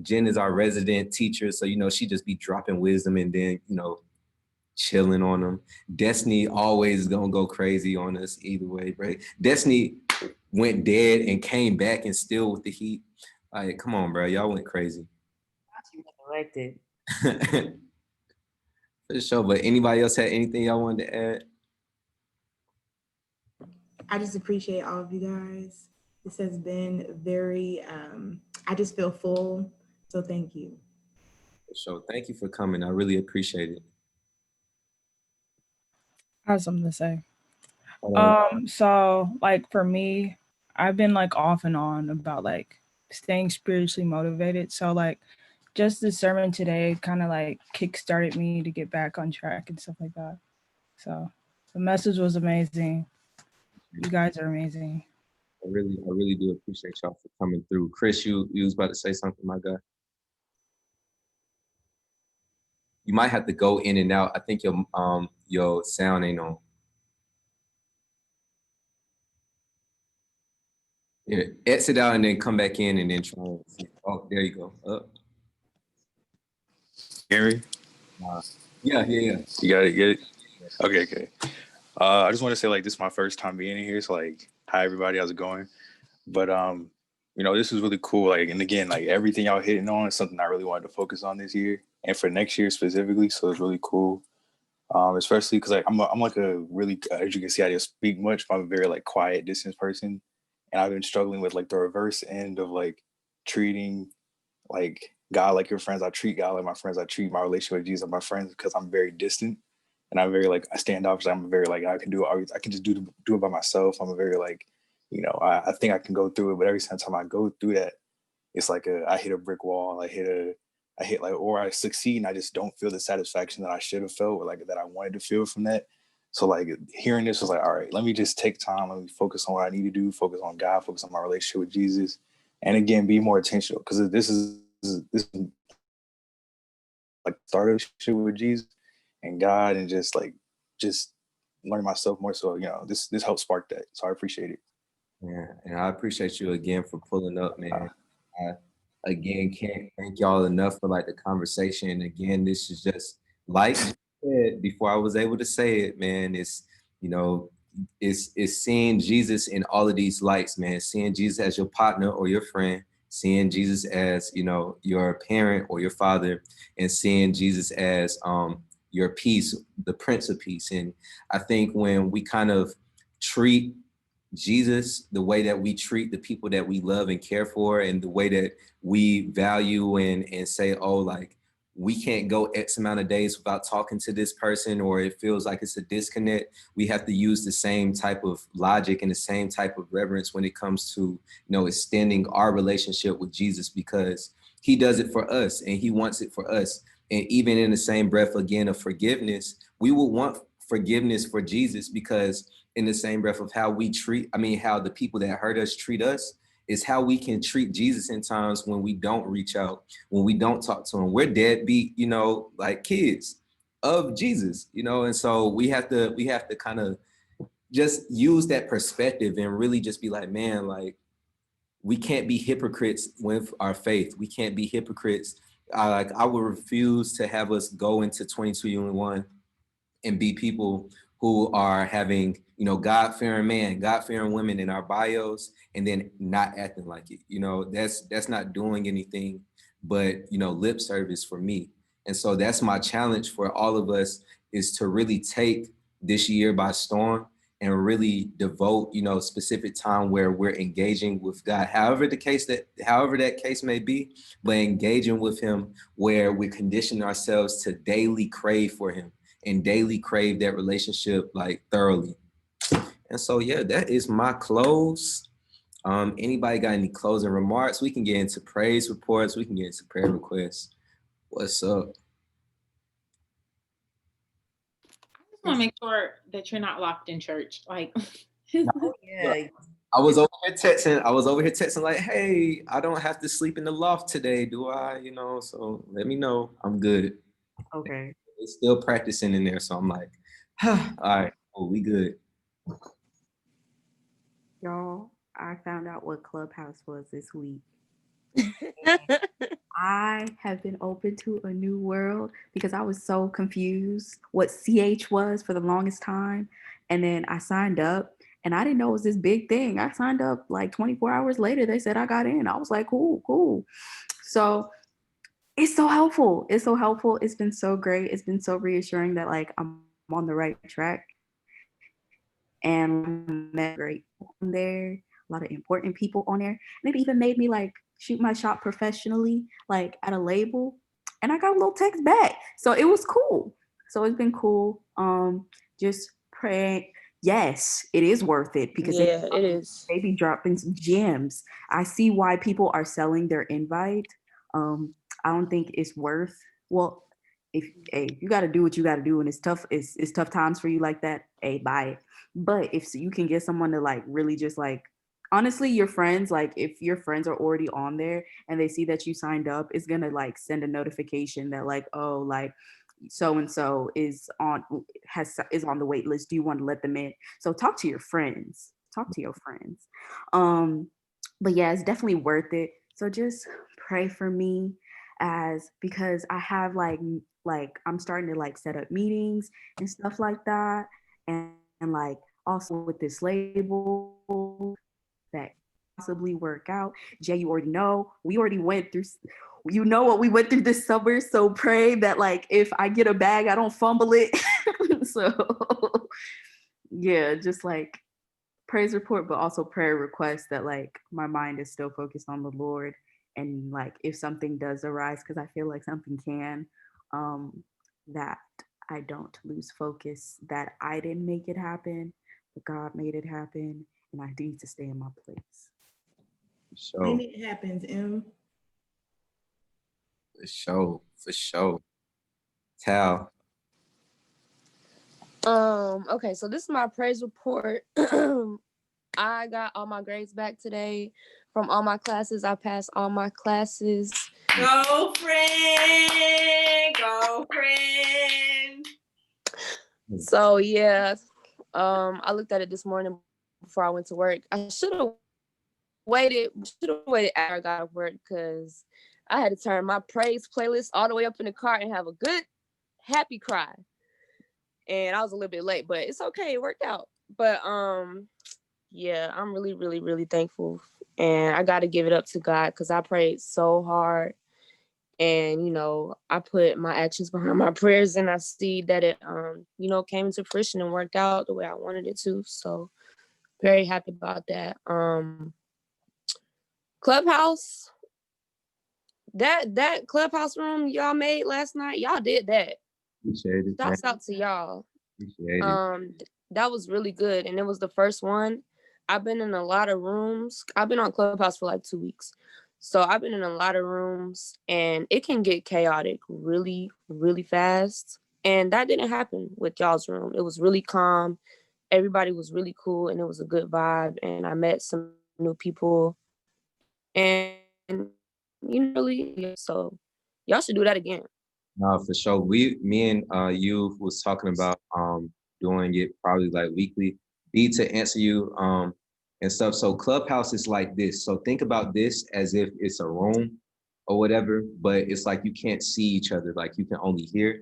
Jen is our resident teacher. So, she just be dropping wisdom and then, chilling on them. Destiny always is gonna go crazy on us either way, right? Destiny went dead and came back and still with the heat. Like, come on, bro. Y'all went crazy. Elected. For sure. But anybody else had anything y'all wanted to add? I just appreciate all of you guys. This has been very, I just feel full. So thank you. For sure. Thank you for coming. I really appreciate it. I have something to say. So like for me, I've been like off and on about like staying spiritually motivated. So like just the sermon today kind of like kickstarted me to get back on track and stuff like that. So the message was amazing. You guys are amazing. I really do appreciate y'all for coming through. Chris, you was about to say something, my guy. You might have to go in and out. I think your sound ain't on. Yeah, exit out and then come back in and then try. Oh, there you go. Up. Hear me? Yeah. You got it. Get it? Okay. I just want to say like this is my first time being in here. So like, hi everybody, how's it going? But this is really cool. Like, and again, like everything y'all hitting on is something I really wanted to focus on this year and for next year specifically. So it's really cool. Especially because like I'm like a really, as you can see, I just speak much. I'm a very like quiet, distant person, and I've been struggling with like the reverse end of like treating like God like your friends. I treat God like my friends. I treat my relationship with Jesus like my friends because I'm very distant and I'm very like I standoffish. I'm very like I can just do it by myself. I'm a very like I think I can go through it, but every single time I go through that, it's like I hit a brick wall. I I hit like, or I succeed and I just don't feel the satisfaction that I should have felt, or like that I wanted to feel from that. So like hearing this was like, all right, let me just take time. Let me focus on what I need to do, focus on God, focus on my relationship with Jesus. And again, be more intentional, because this is like start a relationship with Jesus and God, and just learn myself more. So, this helped spark that. So I appreciate it. Yeah, and I appreciate you again for pulling up, man. I again can't thank y'all enough for like the conversation. And again, this is just like you said before I was able to say it, man. It's you know, it's seeing Jesus in all of these lights, man. Seeing Jesus as your partner or your friend, seeing Jesus as your parent or your father, and seeing Jesus as your peace, the Prince of Peace. And I think when we kind of treat Jesus the way that we treat the people that we love and care for, and the way that we value and say, oh, like we can't go X amount of days without talking to this person, or it feels like it's a disconnect. We have to use the same type of logic and the same type of reverence when it comes to, extending our relationship with Jesus, because he does it for us and he wants it for us. And even in the same breath, again, of forgiveness, we will want forgiveness for Jesus, because in the same breath of how the people that hurt us treat us is how we can treat Jesus in times when we don't reach out, when we don't talk to him. We're deadbeat, like kids of Jesus, and so we have to kind of just use that perspective and really just be like, man, like we can't be hypocrites with our faith. We can't be hypocrites. I would refuse to have us go into 2021 and be people who are having, God-fearing man, God-fearing women in our bios, and then not acting like it. That's not doing anything but, lip service for me. And so that's my challenge for all of us, is to really take this year by storm and really devote, specific time where we're engaging with God, however that case may be, but engaging with him where we condition ourselves to daily crave for him and daily crave that relationship like thoroughly. And so, yeah, that is my close. Anybody got any closing remarks? We can get into praise reports. We can get into prayer requests. What's up? I just want to make sure that you're not locked in church. Like, Yeah. I was over here texting like, hey, I don't have to sleep in the loft today, do I? So let me know. I'm good. Okay. They're still practicing in there. So I'm like, all right, cool, we good. Y'all, I found out what Clubhouse was this week. I have been open to a new world because I was so confused what CH was for the longest time. And then I signed up and I didn't know it was this big thing. I signed up like 24 hours later. They said I got in. I was like, cool. So it's so helpful. It's so helpful. It's been so great. It's been so reassuring that like I'm on the right track. And I met great people on there, a lot of important people on there. And it even made me like shoot my shot professionally, like at a label. And I got a little text back. So it was cool. So it's been cool. Just pray. Yes, it is worth it because Yeah, it is. they be dropping some gems. I see why people are selling their invite. I don't think it's worth, well, if you got to do what you got to do and it's tough times for you like that, buy it. But if you can get someone to like really just like, honestly, your friends, like if your friends are already on there and they see that you signed up, it's gonna like send a notification that like, oh, like so and so is on the wait list. Do you want to let them in? So talk to your friends. But yeah, it's definitely worth it. So just pray for me because I have like I'm starting to like set up meetings and stuff like that. And like also with this label that possibly work out. Jay, you already know, we already went through, what we went through this summer. So pray that like, if I get a bag, I don't fumble it. So yeah, just like praise report, but also prayer request that like my mind is still focused on the Lord. And like, if something does arise, because I feel like something can, that I don't lose focus, that I didn't make it happen, but God made it happen, and I need to stay in my place. So when it happens, For sure. For sure. Tal. Okay, so this is my praise report. I got all my grades back today from all my classes. I passed all my classes. Go friend, go friend. So yeah, I looked at it this morning before I went to work. I should have waited after I got off work because I had to turn my praise playlist all the way up in the car and have a good happy cry. And I was a little bit late, but it's okay. It worked out. But yeah, I'm really, really, really thankful. And I got to give it up to God because I prayed so hard. And, you know, I put my actions behind my prayers and I see that it, you know, came into fruition and worked out the way I wanted it to. So very happy about that. Clubhouse, that Clubhouse room y'all made last night, y'all did that. Appreciate it. Shouts out to y'all. Appreciate it. That was really good. And it was the first one. I've been in a lot of rooms. I've been on Clubhouse for like 2 weeks. So I've been in a lot of rooms and it can get chaotic really, really fast. And that didn't happen with y'all's room. It was really calm. Everybody was really cool and it was a good vibe. And I met some new people. And you know, really, so y'all should do that again. No, for sure. Me and you was talking about doing it probably like weekly. B to answer you and stuff. So Clubhouse is like this. So think about this as if it's a room or whatever, but it's like you can't see each other, like you can only hear.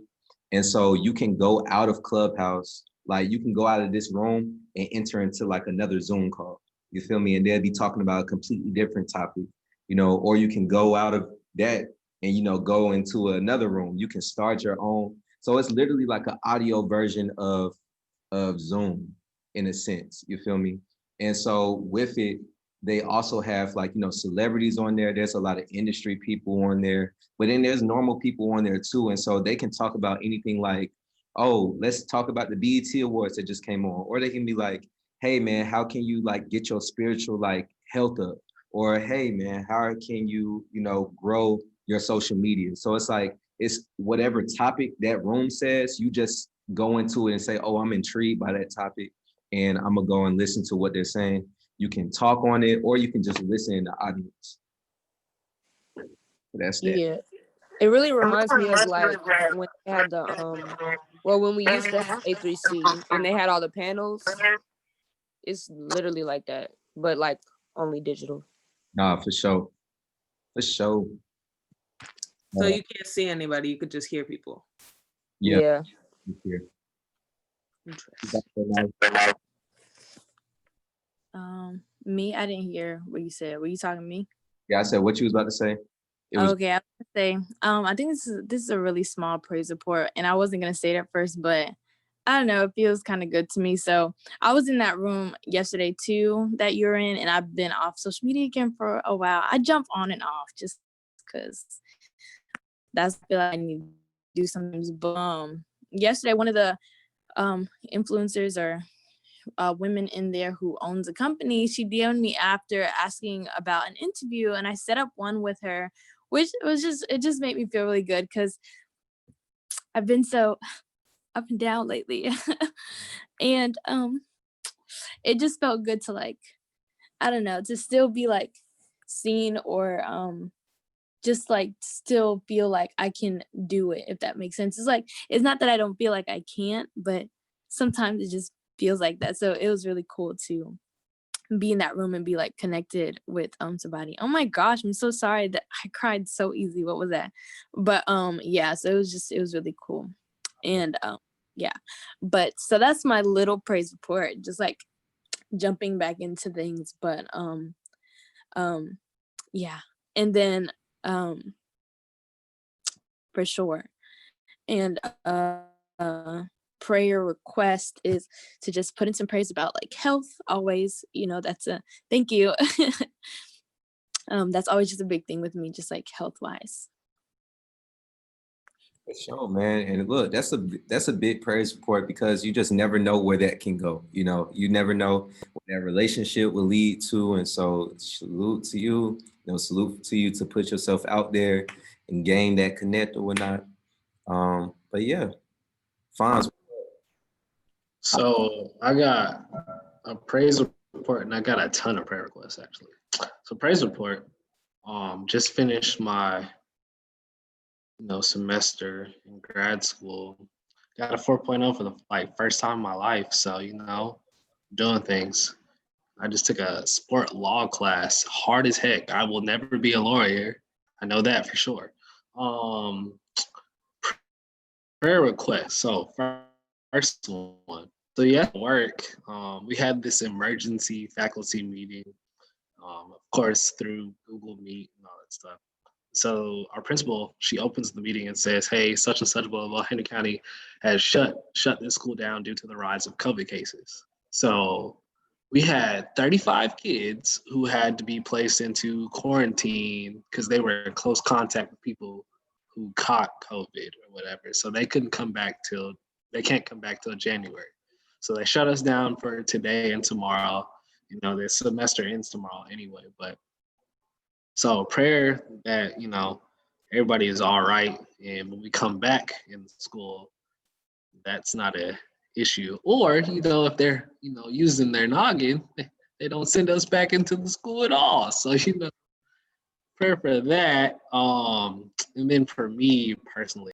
And so you can go out of Clubhouse, like you can go out of this room and enter into like another Zoom call. You feel me? And they'll be talking about a completely different topic, you know, or you can go out of that and, you know, go into another room. You can start your own. So it's literally like an audio version of Zoom in a sense, you feel me? And so with it, they also have like, you know, celebrities on there. There's a lot of industry people on there, but then there's normal people on there too. And so they can talk about anything like, oh, let's talk about the BET Awards that just came on. Or they can be like, hey man, how can you like get your spiritual like health up? Or hey man, how can you, you know, grow your social media? So it's like, it's whatever topic that room says, you just go into it and say, oh, I'm intrigued by that topic and I'm gonna go and listen to what they're saying. You can talk on it or you can just listen in the audience. That's that. Yeah. It really reminds me of like when they had the when we used to have A3C and they had all the panels. It's literally like that, but like only digital. Nah, for sure. For sure. So you can't see anybody, you could just hear people. Yeah. Me, I didn't hear what you said. Were you talking to me? Yeah, I said what you was about to say. Okay, I was gonna say, I think this is a really small praise report, and I wasn't gonna say it at first, but I don't know, it feels kind of good to me. So I was in that room yesterday too that you're in, and I've been off social media again for a while. I jump on and off just because that's what I feel like I need to do sometimes. But yesterday, one of the influencers or women in there who owns a company, she DM'd me after asking about an interview, and I set up one with her, which was it just made me feel really good because I've been so up and down lately. And it just felt good to like, I don't know, to still be like seen or just like still feel like I can do it, if that makes sense. It's like, it's not that I don't feel like I can't, but sometimes it just feels like that. So it was really cool to be in that room and be like connected with somebody. Oh my gosh, I'm so sorry that I cried so easy. What was that? But yeah, so it was really cool. And yeah, but so that's my little praise report, just like jumping back into things. But yeah, and then for sure, and prayer request is to just put in some praise about like health always, you know, that's a thank you. That's always just a big thing with me, just like health wise. For sure, man. And look, that's a big praise report because you just never know where that can go. You know, you never know what that relationship will lead to. And so salute to you, salute to you to put yourself out there and gain that connect or whatnot. But yeah, Fonz. So I got a praise report, and I got a ton of prayer requests actually. So praise report. Just finished my semester in grad school. Got a 4.0 for the first time in my life. So doing things. I just took a sport law class, hard as heck. I will never be a lawyer. I know that for sure. Prayer request. So first one. So yeah, at work, we had this emergency faculty meeting, of course, through Google Meet and all that stuff. So our principal, she opens the meeting and says, "Hey, such and such, blah, blah, blah, Henry County has shut this school down due to the rise of COVID cases." So we had 35 kids who had to be placed into quarantine because they were in close contact with people who caught COVID or whatever. So they can't come back till January. So they shut us down for today and tomorrow. The semester ends tomorrow anyway, but so prayer that, everybody is all right. And when we come back in school, that's not a issue. Or, if they're, using their noggin, they don't send us back into the school at all. So, prayer for that. And then for me personally,